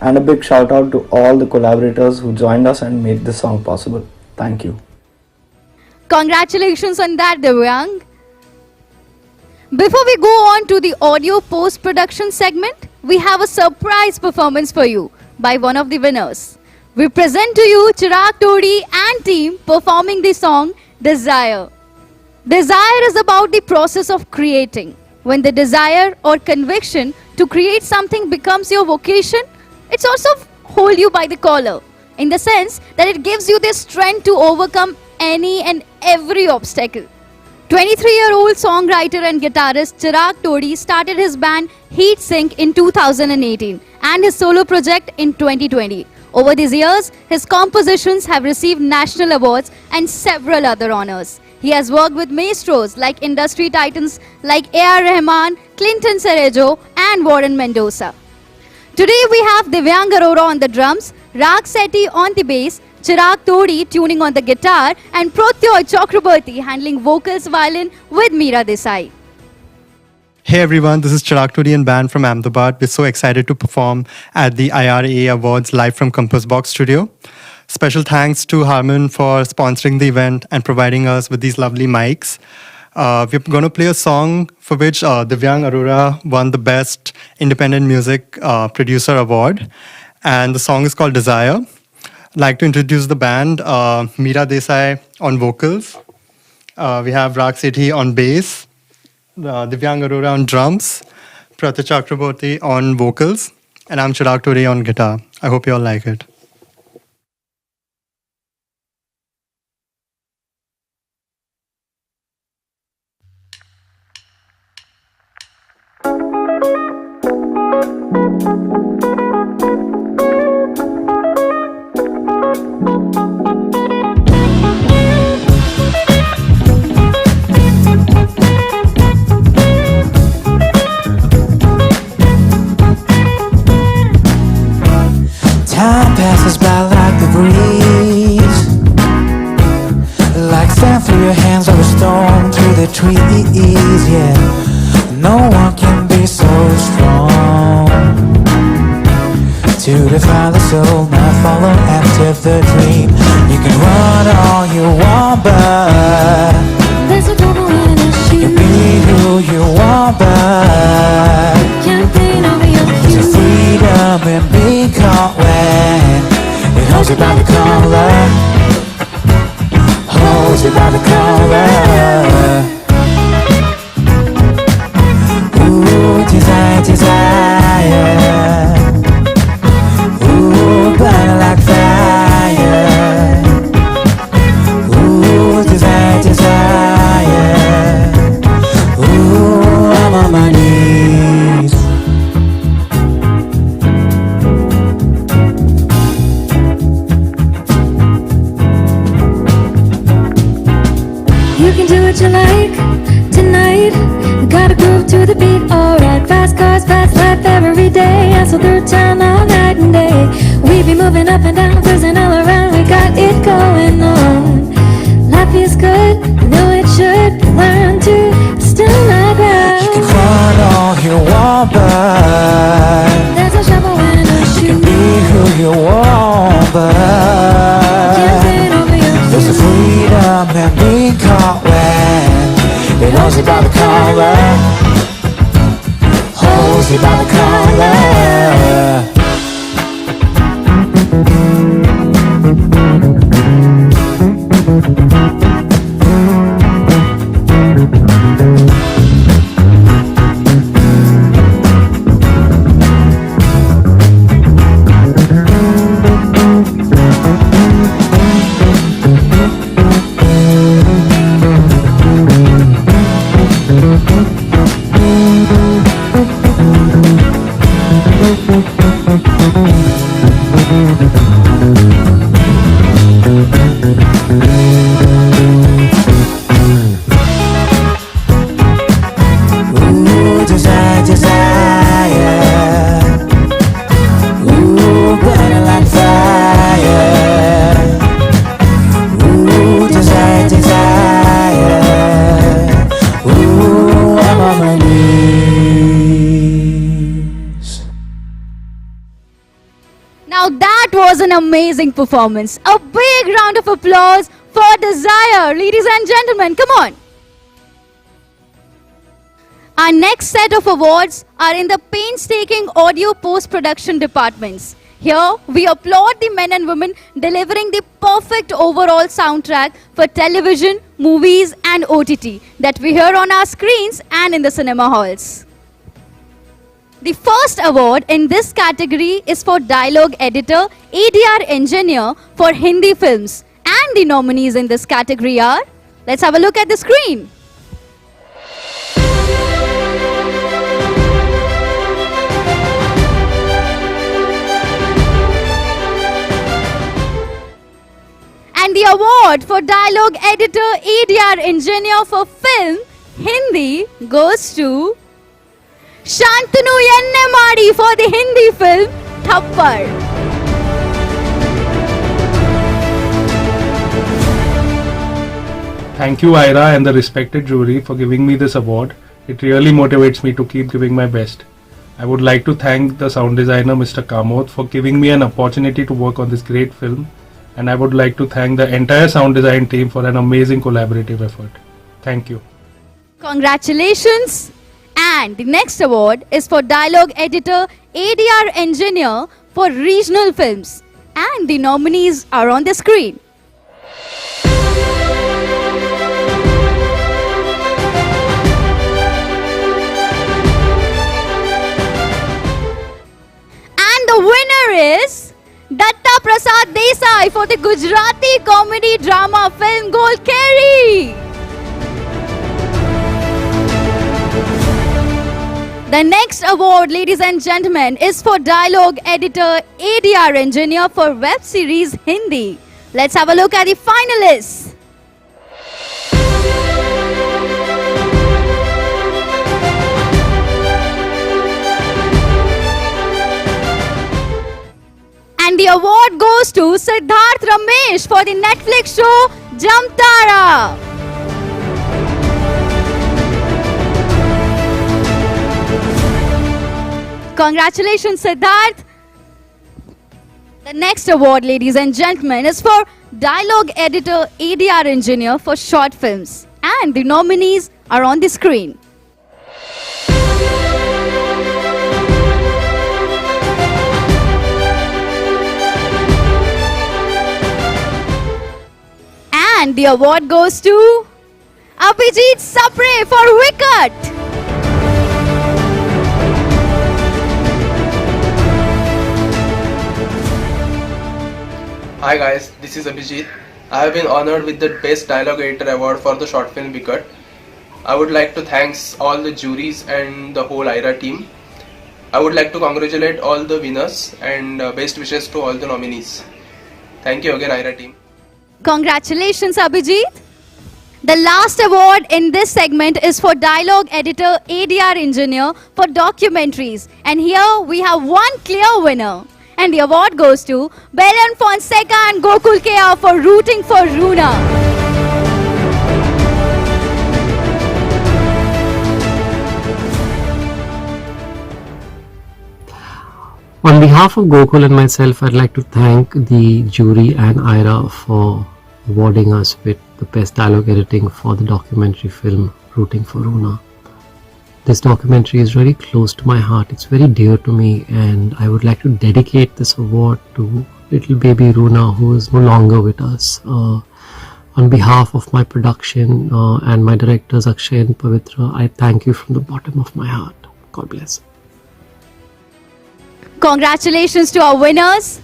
and a big shout out to all the collaborators who joined us and made this song possible. Thank you. Congratulations on that, Divyang. Before we go on to the audio post-production segment, we have a surprise performance for you by one of the winners. We present to you Chirag Todi and team performing the song Desire. Desire is about the process of creating. When the desire or conviction to create something becomes your vocation, it's also hold you by the collar, in the sense that it gives you the strength to overcome any and every obstacle. 23-year-old songwriter and guitarist Chirag Todi started his band Heat Sync in 2018 and his solo project in 2020. Over these years, his compositions have received national awards and several other honors. He has worked with maestros like industry titans like A.R. Rahman, Clinton Cerejo and Warren Mendoza. Today we have Divyang Arora on the drums, Rag Sethi on the bass, Chirag Todi tuning on the guitar, and Protyoy Chakraborty handling vocals, violin with Meera Desai. Hey everyone, this is Chirag Todi and band from Ahmedabad. We're so excited to perform at the IRA Awards live from Compass Box Studio. Special thanks to Harman for sponsoring the event and providing us with these lovely mics. We're going to play a song for which Divyang Arora won the Best Independent Music Producer Award. And the song is called Desire. I'd like to introduce the band, Meera Desai on vocals. We have Rag Sethi on bass, Divyang Arora on drums, Protyoy Chakraborty on vocals, and I'm Chirag Todi on guitar. I hope you all like it. Time passes by like the breeze, like sand through your hands or a storm through the trees, yeah. No one can be so strong to define the soul, not follow after the dream. You can run all you want, but there's a double in a shoe. You can be who you want, but can't paint over your shoes. There's a freedom in being caught when it holds you by the collar, holds you by the collar. Ooh, desire, desire. Ooh, burning like fire. Ooh, desire, desire. Ooh, I'm on my knees. You can do what you like tonight. Gotta groove to the beat, alright. Fast cars, fast life every day. Hustle through town all night and day. We be moving up and down, cruising all around. We got it going on. Life is good, know it should. Learn to still my ground. You can run all you want, but there's a shovel and a shoe. you can be who you want, but there's a freedom in being caught when it holds you by the collar, holds you by the collar. amazing performance. A big round of applause for Desire. Ladies and gentlemen, come on. Our next set of awards are in the painstaking audio post-production departments. Here, we applaud the men and women delivering the perfect overall soundtrack for television, movies and OTT that we hear on our screens and in the cinema halls. The first award in this category is for Dialogue Editor, ADR Engineer for Hindi films. And the nominees in this category are, let's have a look at the screen. And the award for Dialogue Editor, ADR Engineer for Film, Hindi goes to Shantanu Yannemadi for the Hindi film, Thappad. Thank you, Iraa, and the respected jury for giving me this award. It really motivates me to keep giving my best. I would like to thank the sound designer, Mr. Kamoth, for giving me an opportunity to work on this great film. And I would like to thank the entire sound design team for an amazing collaborative effort. Thank you. Congratulations. And the next award is for Dialogue Editor, ADR Engineer for Regional Films. And the nominees are on the screen. And the winner is Datta Prasad Desai for the Gujarati comedy drama film Golkeri. The next award, ladies and gentlemen, is for Dialogue Editor, ADR Engineer for Web Series Hindi. Let's have a look at the finalists. And the award goes to Siddharth Ramesh for the Netflix show Jamtara. Congratulations, Siddharth. The next award, ladies and gentlemen, is for Dialogue Editor, ADR Engineer for Short Films. And the nominees are on the screen. And the award goes to Abhijit Sapre for Wicket. Hi guys, this is Abhijit. I have been honored with the Best Dialogue Editor Award for the short film Wicket. I would like to thank all the juries and the whole Iraa team. I would like to congratulate all the winners and best wishes to all the nominees. Thank you again, Iraa team. Congratulations, Abhijit. The last award in this segment is for Dialogue Editor, ADR Engineer for Documentaries. And here we have one clear winner. And the award goes to Belen Fonseca and Gokul Kea for Rooting for Runa. On behalf of Gokul and myself, I'd like to thank the jury and Iraa for awarding us with the Best Dialogue Editing for the documentary film Rooting for Runa. This documentary is very close to my heart. It's very dear to me, and I would like to dedicate this award to little baby Runa, who is no longer with us. On behalf of my production and my directors Akshay and Pavitra, I thank you from the bottom of my heart. God bless. Congratulations to our winners.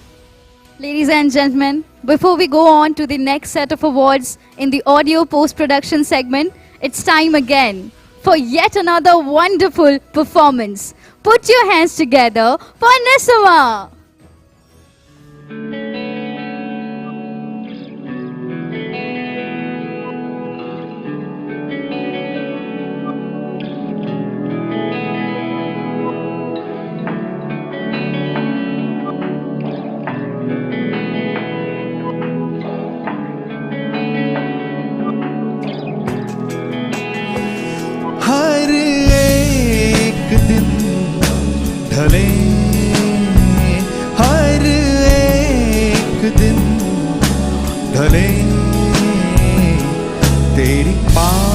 Ladies and gentlemen, before we go on to the next set of awards in the audio post-production segment, it's time again for yet another wonderful performance. Put your hands together for Nissima. हर एक दिन ढले, हर ढले तेरी बाजुओं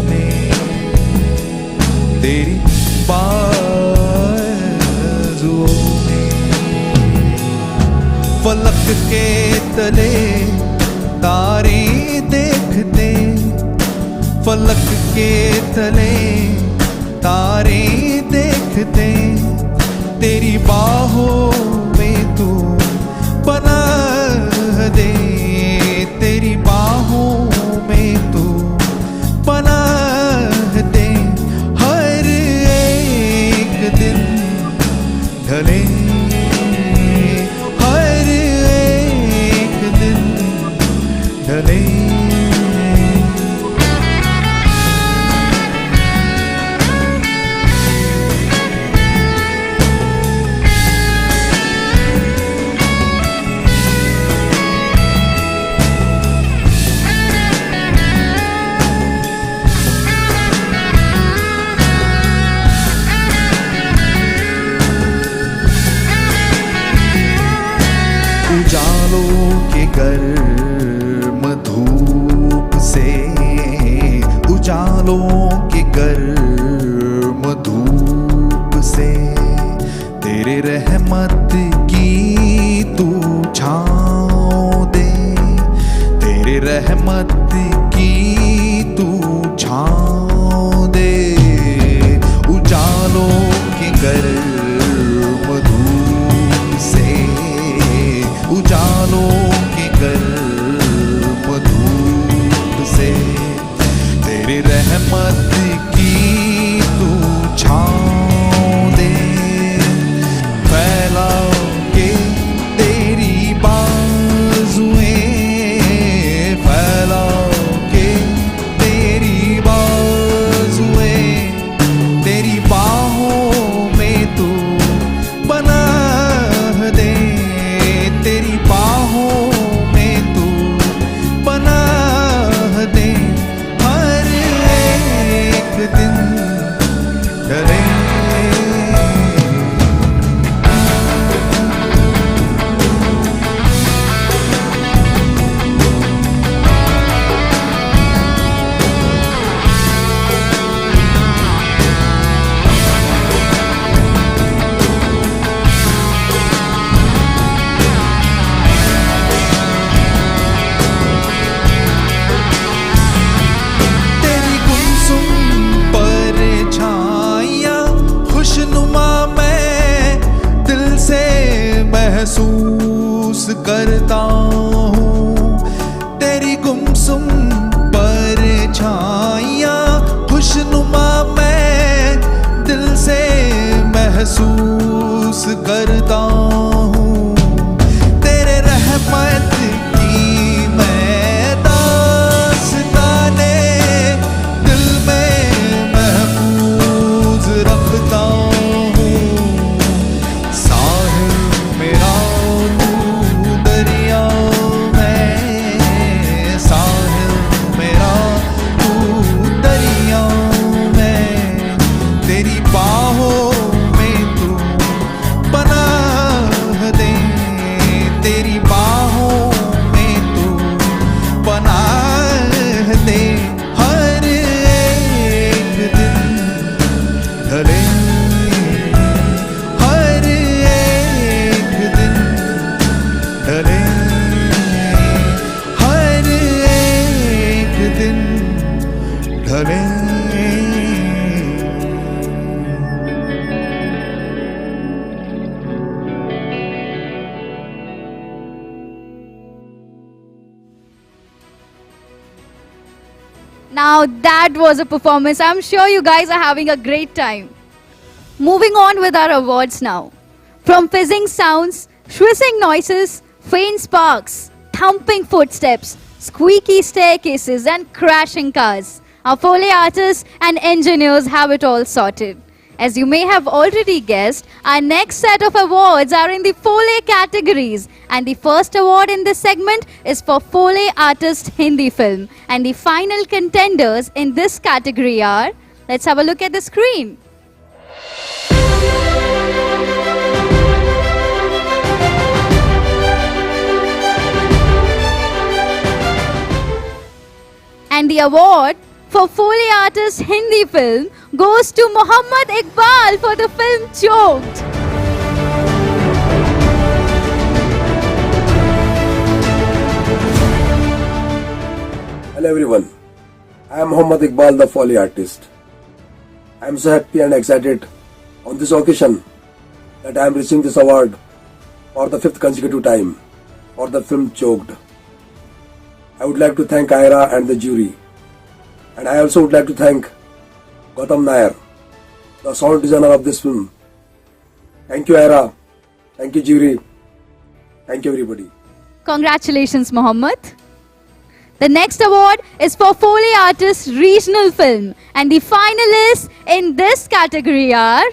में, तेरी बाजुओं में। फलक के तले तारे देखते, फलक के तले तारे देखते, तेरी बाहों में तू पनाह दे, तेरी बाहों में तू पनाह दे। हर एक दिन ढले, हर एक दिन ढले। उजालों के गर्म धूप से, उजालों के गर्म धूप से, तेरे रहमत की तू छाँव दे, तेरे रहमत की तू छाँव दे। उजालों के गर्म धूप से, उजालों के गर्म धूप से, तेरे रहमत की तू छाँव दे। फैला के तेरी बाजुएं, फैला के तेरी बाजुएं, तेरी बाहों में तू पनाह दे, तेरी बाहों में तू पनाह दे। हर एक दिन ढले, तेरी गुमसुम परछाइयाँ खुशनुमा मैं दिल से महसूस करता हूँ, तेरी गुमसुम परछाइयाँ खुशनुमा मैं दिल से महसूस करता हूँ। तेरे रहमत की मैं दास्ताने दिल में महफूज रखता हूँ। साहिल मेरा तू दरिया में, साहिल मेरा तू दरिया में, तेरी बाहों में तू पनाह दे, तेरी बाहों में तू पनाह दे। हर एक दिन ढले, हर एक दिन ढले, हर एक दिन ढले। Now that was a performance. I'm sure you guys are having a great time. Moving on with our awards now. From fizzing sounds, swishing noises, faint sparks, thumping footsteps, squeaky staircases and crashing cars, our Foley artists and engineers have it all sorted. As you may have already guessed, our next set of awards are in the Foley categories, and the first award in this segment is for Foley Artist Hindi Film, and the final contenders in this category are, let's have a look at the screen. the award for Foley Artist Hindi film goes to Muhammad Iqbal for the film Choked. Hello everyone, I am Muhammad Iqbal, the Foley artist. I am so happy and excited on this occasion that I am receiving this award for the 5th consecutive time for the film Choked. I would like to thank Iraa and the jury, and I also would like to thank Gautam Nair, the sound designer of this film. Thank you Iraa, thank you jury, thank you everybody. Congratulations, Muhammad. The next award is for Foley Artist Regional Film, and the finalists in this category are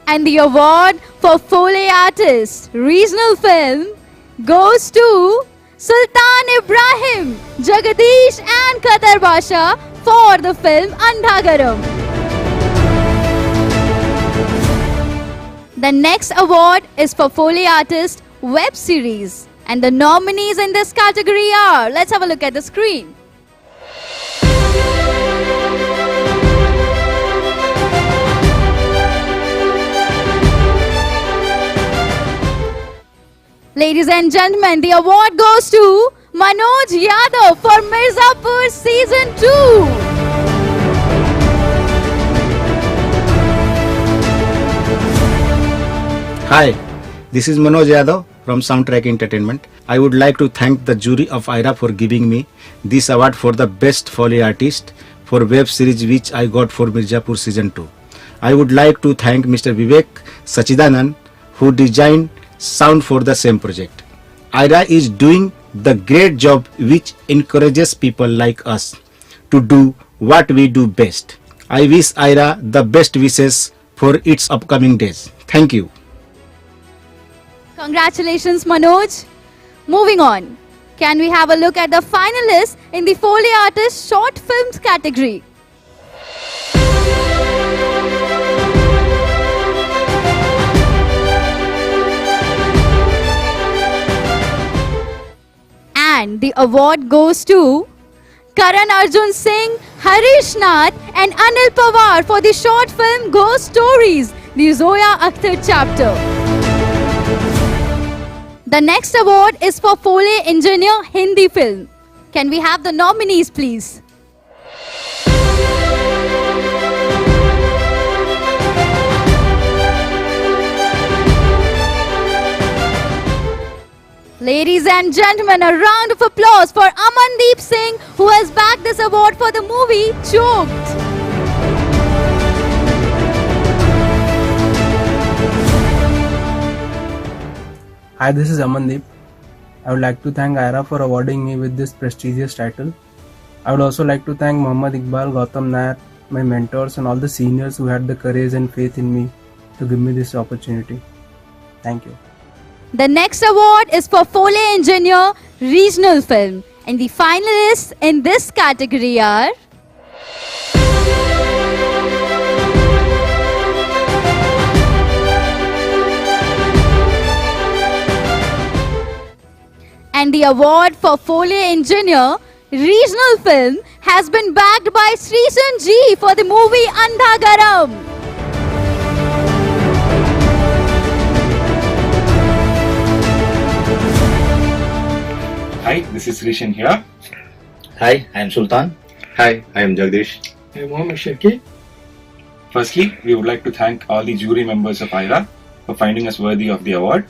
and the award for Foley Artist Regional Film goes to Sultan Ibrahim, Jagadish and Qatar Basha for the film Andhagaram. The next award is for Foley Artist Web Series, and the nominees in this category are, let's have a look at the screen. Ladies and gentlemen, the award goes to Manoj Yadav for Mirzapur Season 2. Hi, this is Manoj Yadav from Soundtrack Entertainment. I would like to thank the jury of Iraa for giving me this award for the best Foley artist for web series which I got for Mirzapur Season 2. I would like to thank Mr. Vivek Sachidanand who designed sound for the same project. Iraa is doing the great job which encourages people like us to do what we do best. I wish Iraa the best wishes for its upcoming days. Thank you. Congratulations, Manoj. Moving on, can we have a look at the finalists in the Foley Artist Short Films category? And the award goes to Karan Arjun Singh, Harish Nath and Anil Pawar for the short film Ghost Stories, the Zoya Akhtar chapter. The next award is for Foley Engineer Hindi film. Can we have the nominees, please? Ladies and gentlemen, a round of applause for Amandeep Singh, who has bagged this award for the movie Choked. Hi, this is Amandeep. I would like to thank Iraa for awarding me with this prestigious title. I would also like to thank Muhammad Iqbal, Gautam Nair, my mentors and all the seniors who had the courage and faith in me to give me this opportunity. Thank you. The next award is for Foley Engineer Regional Film, and the finalists in this category are and the award for Foley Engineer Regional Film has been bagged by Srisan G for the movie Andhagaram. Hi, this is Rishan here. Hi, I am Sultan. Hi, I am Jagdish. I am Mohammed Shaki. Firstly, we would like to thank all the jury members of Iraa for finding us worthy of the award.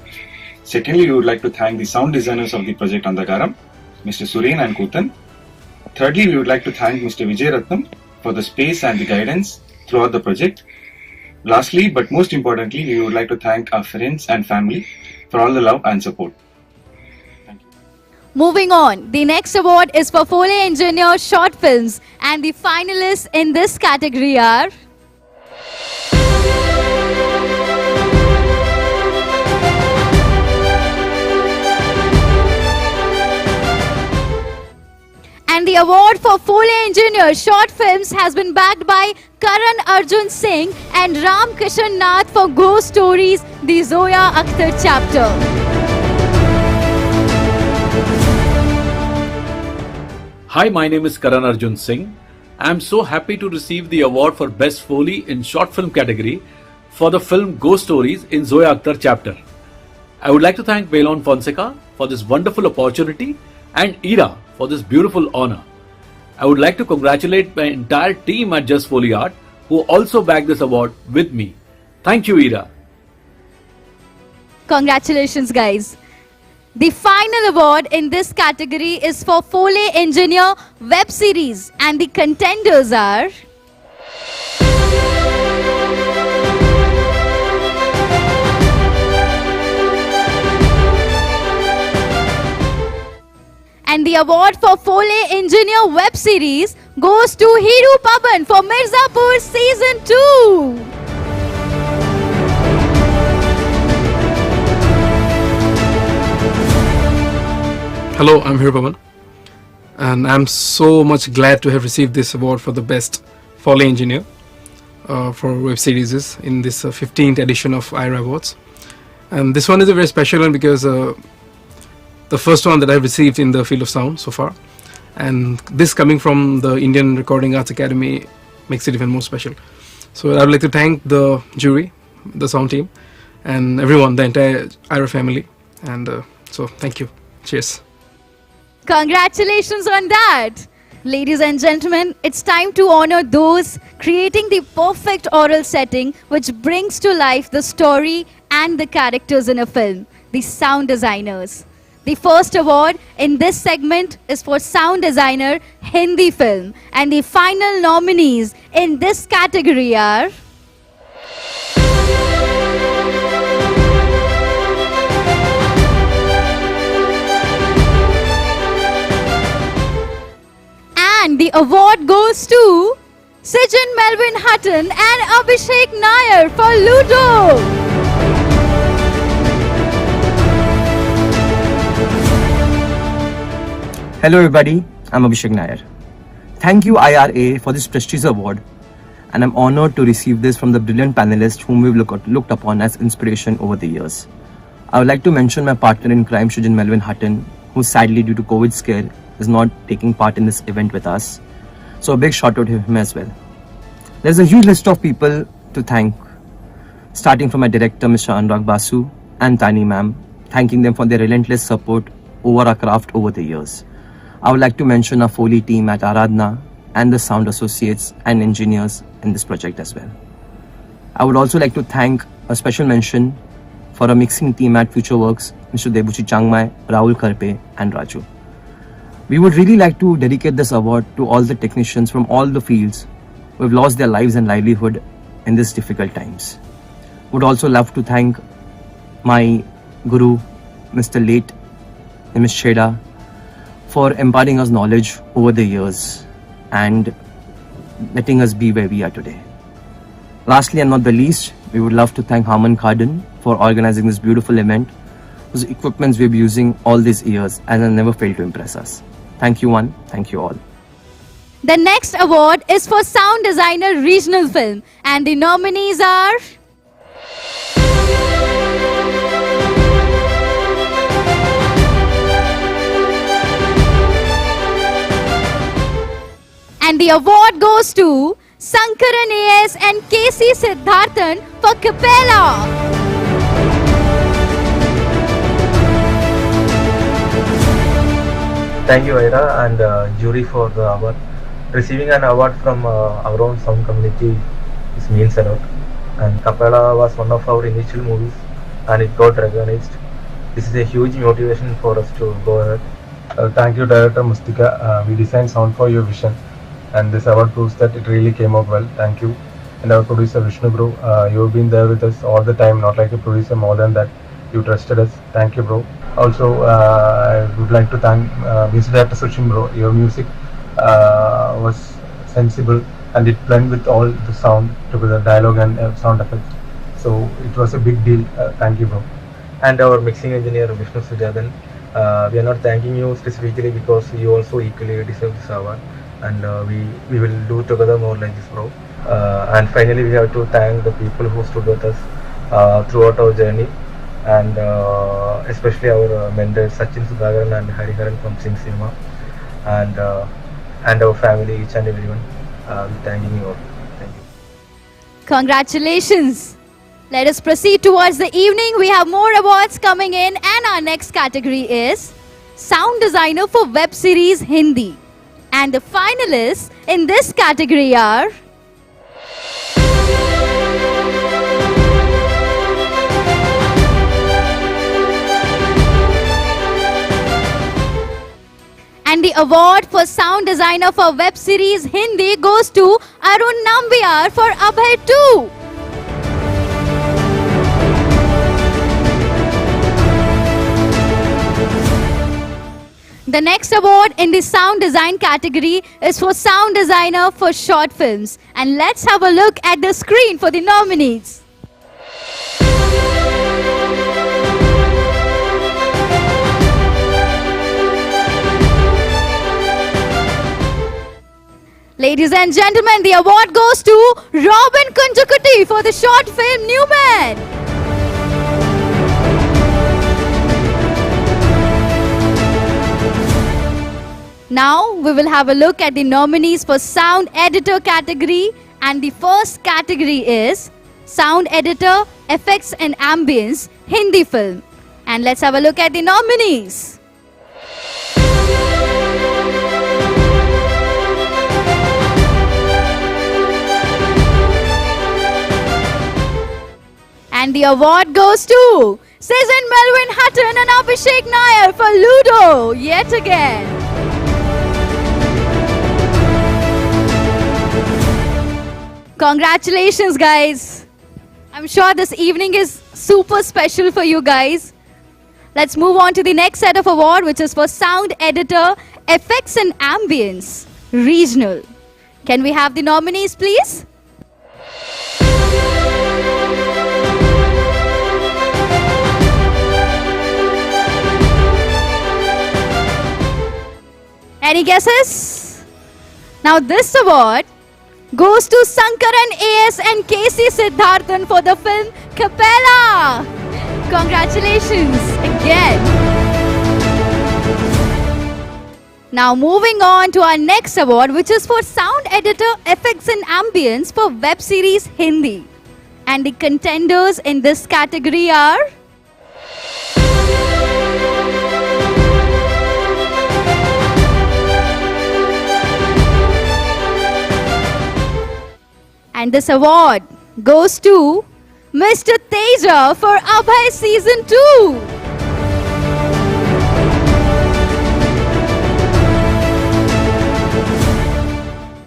Secondly, we would like to thank the sound designers of the project Andhagaram, Mr. Suren and Kutan. Thirdly, we would like to thank Mr. Vijay Ratnam for the space and the guidance throughout the project. Lastly, but most importantly, we would like to thank our friends and family for all the love and support. Moving on, the next award is for Foley Engineer Short Films, and the finalists in this category are And the award for Foley Engineer Short Films has been backed by Karan Arjun Singh and Ram Kishan Nath for Ghost Stories, the Zoya Akhtar chapter. Hi, my name is Karan Arjun Singh. I am so happy to receive the award for Best Foley in Short Film category for the film Ghost Stories in Zoya Akhtar chapter. I would like to thank Belon Fonseca for this wonderful opportunity and Iraa for this beautiful honor. I would like to congratulate my entire team at Just Foley Art who also bagged this award with me. Thank you, Iraa. Congratulations, guys. The final award in this category is for Foley Engineer Web Series, and the contenders are and the award for Foley Engineer Web Series goes to Hiru Paban for Mirzapur Season 2. Hello, I'm Harman, and I'm so much glad to have received this award for the best Foley engineer for web series in this 15th edition of Iraa Awards. And this one is a very special one because the first one that I've received in the field of sound so far, and this coming from the Indian Recording Arts Academy makes it even more special. So I would like to thank the jury, the sound team, and everyone, the entire Iraa family, and so thank you. Cheers. Congratulations on that! Ladies and gentlemen, it's time to honor those creating the perfect oral setting which brings to life the story and the characters in a film, the sound designers. The first award in this segment is for Sound Designer Hindi Film, and the final nominees in this category are and the award goes to Sijan Melvin Hutton and Abhishek Nair for Ludo. Hello everybody, I'm Abhishek Nair. Thank you IRA for this prestigious award, and I'm honored to receive this from the brilliant panelists whom we've looked upon as inspiration over the years. I would like to mention my partner in crime, Sijan Melvin Hutton, who sadly due to COVID scare is not taking part in this event with us. So a big shout out to him as well. There's a huge list of people to thank, starting from my director Mr. Anurag Basu and Tani ma'am, thanking them for their relentless support over our craft over the years. I would like to mention our Foley team at Aradhana and the sound associates and engineers in this project as well. I would also like to thank a special mention for our mixing team at FutureWorks, Mr. Debuchi Changmai, Rahul Karpe and Raju. We would really like to dedicate this award to all the technicians from all the fields who have lost their lives and livelihood in these difficult times. Would also love to thank my guru, Mr. Late Ms. Sheda, for imparting us knowledge over the years and letting us be where we are today. Lastly and not the least, we would love to thank Harman for organizing this beautiful event, whose equipments we've been using all these years and have never failed to impress us. Thank you one, thank you all. The next award is for Sound Designer Regional Film, and the nominees are and the award goes to Sankaran AS and KC Siddharthan for Capella. Thank you, Iraa and jury for the award. Receiving an award from our own sound community means a lot. And Capella was one of our initial movies, and it got recognized. This is a huge motivation for us to go ahead. Thank you, Director Mustika. We designed sound for your vision, and this award proves that it really came out well. Thank you. And our producer Vishnu bro, you have been there with us all the time, not like a producer, more than that. You trusted us. Thank you, bro. Also, I would like to thank music director Sushin bro. Your music was sensible and it blended with all the sound together, dialogue and sound effects. So it was a big deal. Thank you, bro. And our mixing engineer Vishnu Sujadhan. We are not thanking you specifically because you also equally deserve this award, and we will do together more like this, bro. And finally, we have to thank the people who stood with us throughout our journey, and especially our mentors Sachin Sudhakaran and Hariharan from Nissima, and our family, each and everyone. Thanking you all. Thank you. Congratulations. Let us proceed towards the evening. We have more awards coming in, and our next category is Sound Designer for Web Series Hindi. And the finalists in this category are and the award for Sound Designer for Web Series Hindi goes to Arun Nambiar for Abhay 2. The next award in the sound design category is for sound designer for short films. And let's have a look at the screen for the nominees. Ladies and gentlemen, the award goes to Robin Kunjukuti for the short film Newman. Now we will have a look at the nominees for Sound Editor category, and the first category is Sound Editor, Effects and Ambience, Hindi Film. And let's have a look at the nominees. And the award goes to Citizen Melvin Hutton and Abhishek Nair for Ludo yet again. Congratulations, guys. I'm sure this evening is super special for you guys. Let's move on to the next set of award, which is for Sound Editor, Effects and Ambience, Regional. Can we have the nominees, please? Any guesses? Now this award goes to Sankaran AS and KC Siddharthan for the film Capella. Congratulations again. Now moving on to our next award, which is for Sound Editor, Effects and Ambience for Web Series Hindi. And the contenders in this category are and this award goes to Mr. Teja for Abhay Season 2.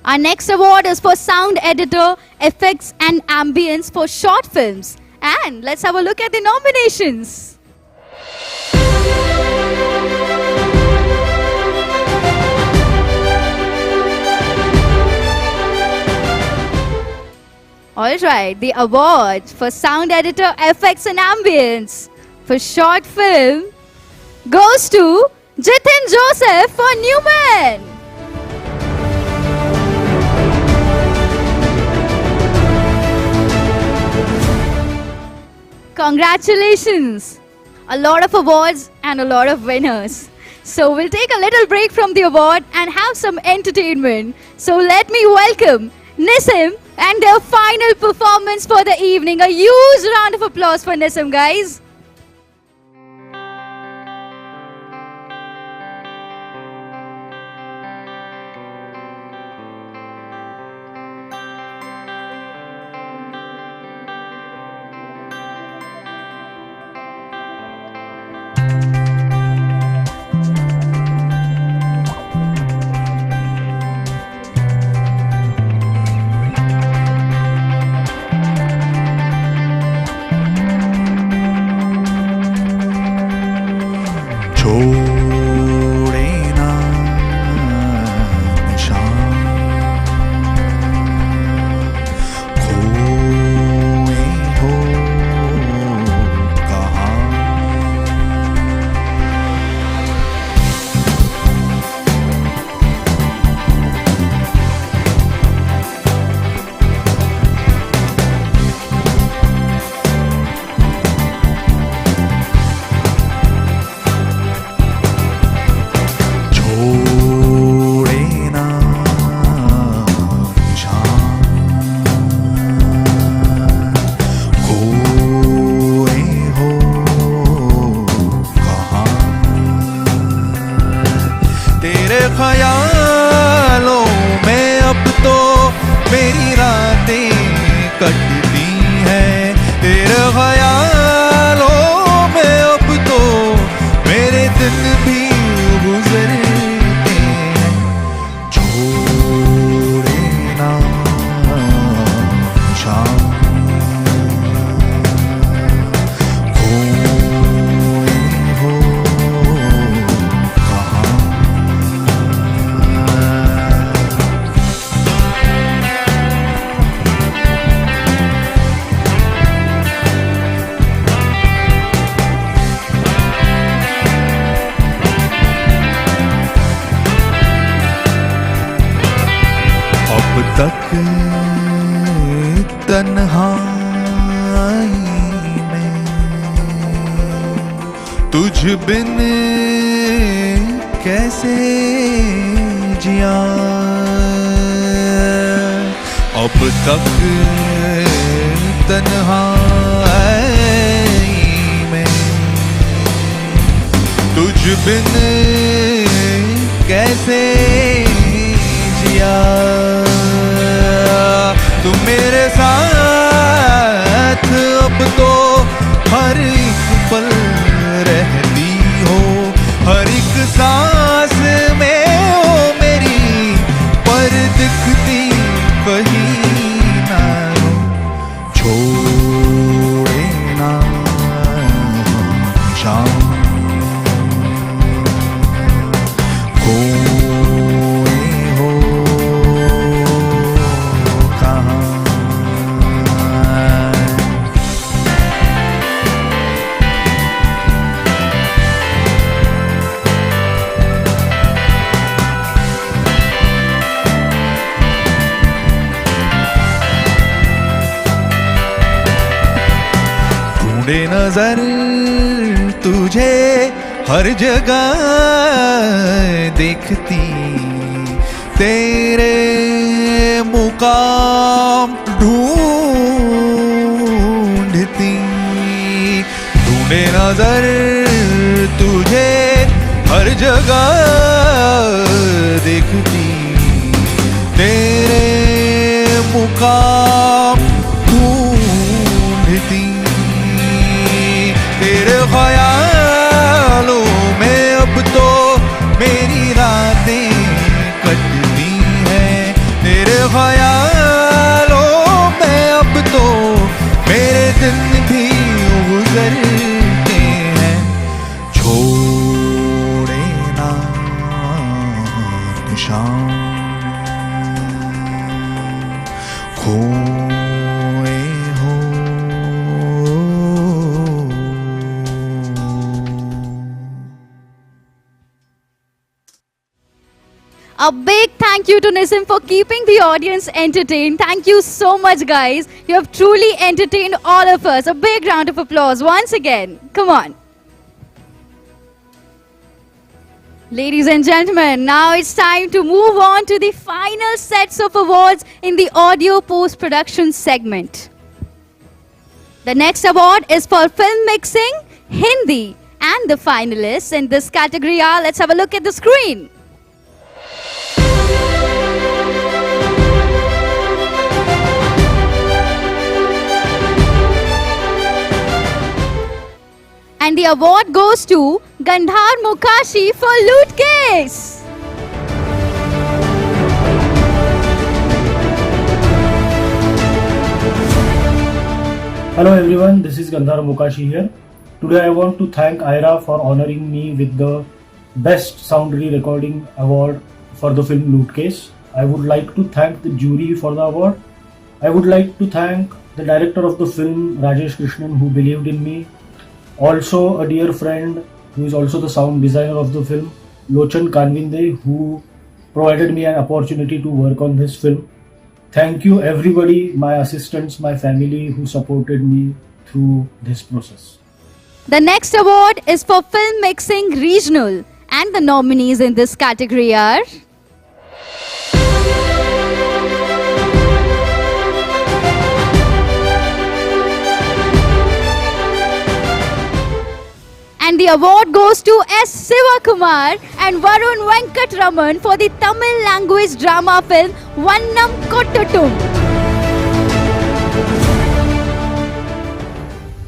Our next award is for Sound Editor, Effects and Ambience for Short Films. And let's have a look at the nominations. Alright, the award for Sound Editor, Effects and Ambience for Short Film goes to Jitin Joseph for Newman. Congratulations! A lot of awards and a lot of winners. So we'll take a little break from the award and have some entertainment. So let me welcome Nissim and their final performance for the evening. A huge round of applause for Nissim, guys. तक तन्हाई में तुझ बिन कैसे जिया अब तक तन्हाई में तुझ बिन कैसे जिया तुम मेरे साथ अब तो हर एक पल रहती हो हर एक सांस में हो मेरी पर दिखती कहीं ना हो छोड़े ना शाम ढूंढे नजर तुझे हर जगह देखती तेरे मुकाम ढूंढती ढूंढे नजर तुझे हर जगह देखती तेरे मुकाम ढूंढती तेरे ख्यालों में अब तो मेरी रातें कटती हैं तेरे ख्यालों में अब तो मेरे दिन भी गुजरते हैं छोड़े ना निशान खोए हो A big thank you to Nissim for keeping the audience entertained. Thank you so much, guys. You have truly entertained all of us. A big round of applause once again. Come on. Ladies and gentlemen, now it's time to move on to the final sets of awards in the audio post-production segment. The next award is for film mixing, Hindi, and the finalists in this category are, let's have a look at the screen. And the award goes to Gandhar Mukashi for Loot Case. Hello everyone, this is Gandhar Mukashi here. Today I want to thank Iraa for honoring me with the Best Sound Re-Recording Award for the film Loot Case. I would like to thank the jury for the award. I would like to thank the director of the film, Rajesh Krishnan, who believed in me. Also a dear friend who is also the sound designer of the film, Lochan Kanvinde, who provided me an opportunity to work on this film. Thank you everybody, my assistants, my family who supported me through this process. The next award is for Film Mixing Regional, and the nominees in this category are and the award goes to S. Sivakumar and Varun Venkatraman for the Tamil language drama film Vannam Kottattum.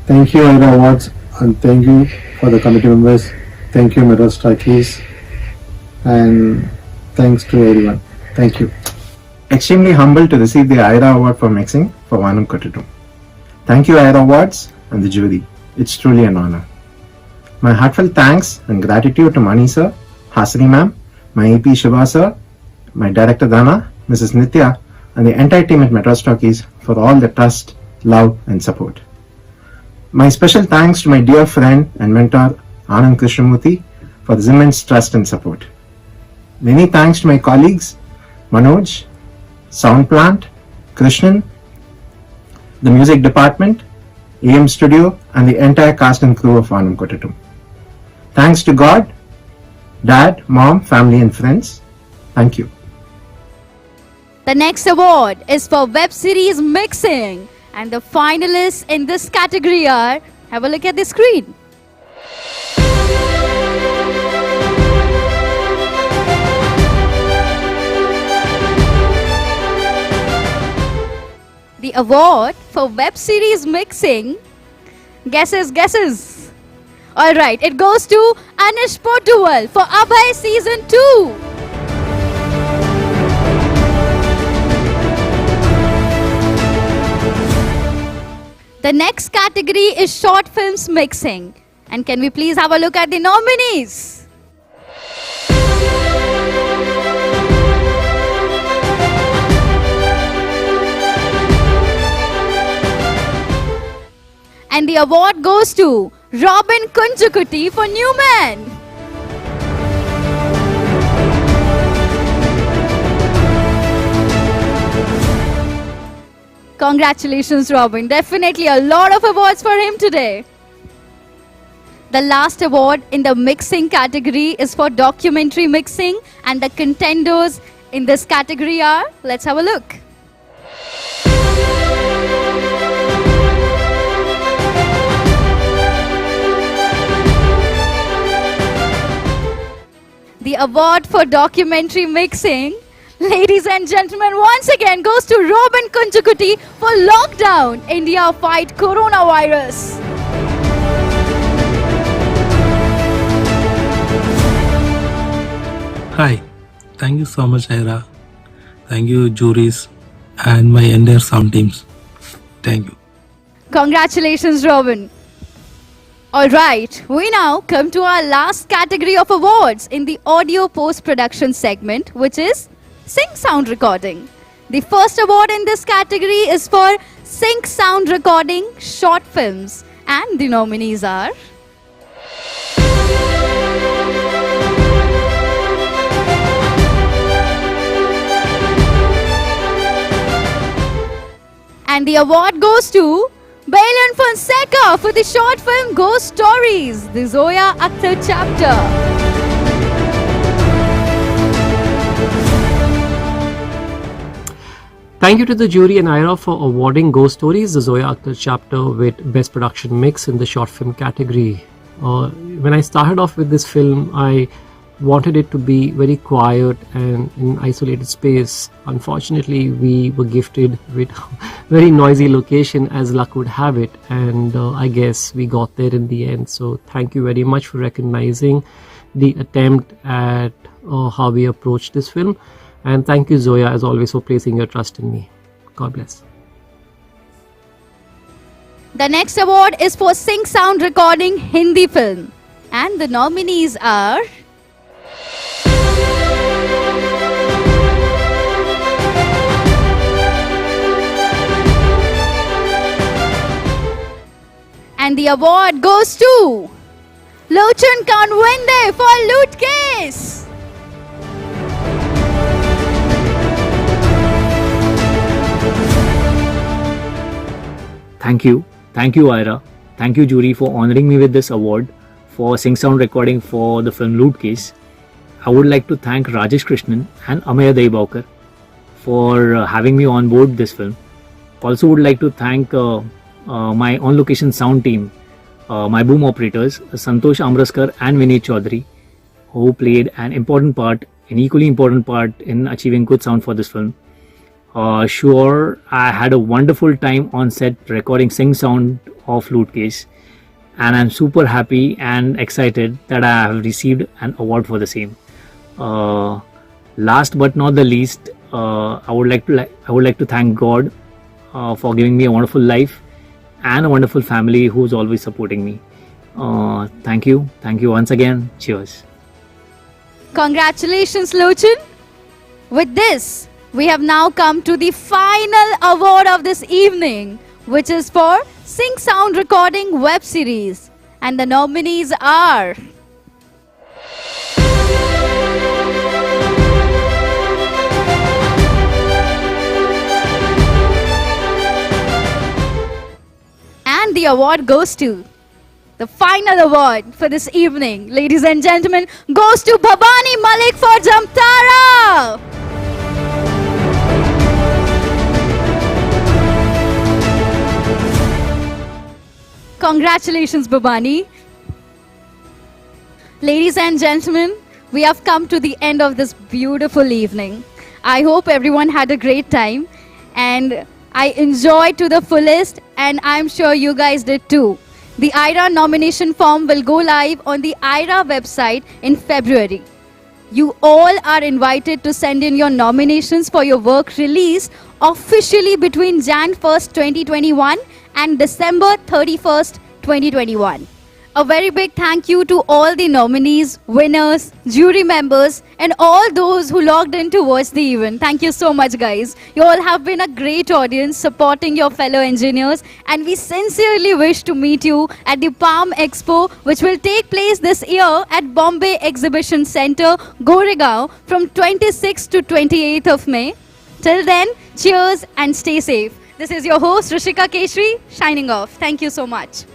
Thank you, Iraa Awards, and thank you for the committee members. Thank you, Medal Strikeys, and thanks to everyone. Thank you. Extremely humbled to receive the Iraa Award for mixing for Vannam Kottattum. Thank you, Iraa Awards and the jury. It's truly an honor. My heartfelt thanks and gratitude to Mani sir, Hasini ma'am, my EP Shiva sir, my director Dana, Mrs. Nitya, and the entire team at Metro Stockies for all the trust, love and support. My special thanks to my dear friend and mentor Anand Krishnamurthy for his immense trust and support. Many thanks to my colleagues Manoj, Sound Plant, Krishnan, the Music Department, AM Studio, and the entire cast and crew of Vanam Kottatum. Thanks to God, Dad, Mom, family and friends. Thank you. The next award is for web series mixing, and the finalists in this category are, have a look at the screen. The award for web series mixing, guesses. Alright, it goes to Anish Pottuwal for Abhay Season 2. The next category is short films mixing. And can we please have a look at the nominees? And the award goes to Robin Kunjukuti for Newman. Congratulations, Robin. Definitely a lot of awards for him today. The last award in the mixing category is for documentary mixing, and the contenders in this category are, let's have a look. The award for documentary mixing, ladies and gentlemen, once again goes to Robin Kunjukuti for Lockdown, India Fight Coronavirus. Hi, thank you so much, Iraa. Thank you, juries, and my entire sound teams. Thank you. Congratulations, Robin. Alright, we now come to our last category of awards in the audio post-production segment, which is Sync Sound Recording. The first award in this category is for Sync Sound Recording Short Films, and the nominees are... And the award goes to Bailon Fonseca for the short film Ghost Stories, the Zoya Akhtar chapter. Thank you to the jury and Iraa for awarding Ghost Stories, the Zoya Akhtar chapter, with Best Production Mix in the short film category. When I started off with this film, I wanted it to be very quiet and in isolated space. Unfortunately, we were gifted with very noisy location, as luck would have it, and I guess we got there in the end. So thank you very much for recognizing the attempt at how we approached this film, and thank you, Zoya, as always, for placing your trust in me. God bless. The next award is for Sync Sound Recording Hindi Film, and the nominees are... And the award goes to Lochan Kanwende for Loot Case. Thank you, Iraa. Thank you, jury, for honoring me with this award for Sync Sound Recording for the film Loot Case. I would like to thank Rajesh Krishnan and Amaya Devaukar for having me on board this film. Also would like to thank my on-location sound team, my boom operators, Santosh Amraskar and Vinay Chaudhary, who played an equally important part in achieving good sound for this film. Sure, I had a wonderful time on set recording Sync Sound of Loot Case, and I'm super happy and excited that I have received an award for the same. Last but not the least, I would like to thank God for giving me a wonderful life and a wonderful family who's always supporting me. Thank you once again. Cheers. Congratulations, Lochan. With this, we have now come to the final award of this evening, which is for Sync Sound Recording Web Series, and the nominees are... award goes to the final award for this evening, ladies and gentlemen, goes to Bhabani Malik for Jamtara. Congratulations, Bhabani. Ladies and gentlemen, we have come to the end of this beautiful evening. I hope everyone had a great time and I enjoyed to the fullest, and I'm sure you guys did too. The Iraa nomination form will go live on the Iraa website in February. You all are invited to send in your nominations for your work released officially between Jan 1st, 2021 and December 31st, 2021. A very big thank you to all the nominees, winners, jury members, and all those who logged in to watch the event. Thank you so much, guys. You all have been a great audience supporting your fellow engineers, and we sincerely wish to meet you at the PALM Expo, which will take place this year at Bombay Exhibition Center, Goregaon, from 26th to 28th of May. Till then, cheers and stay safe. This is your host, Rishika Keshri, signing off. Thank you so much.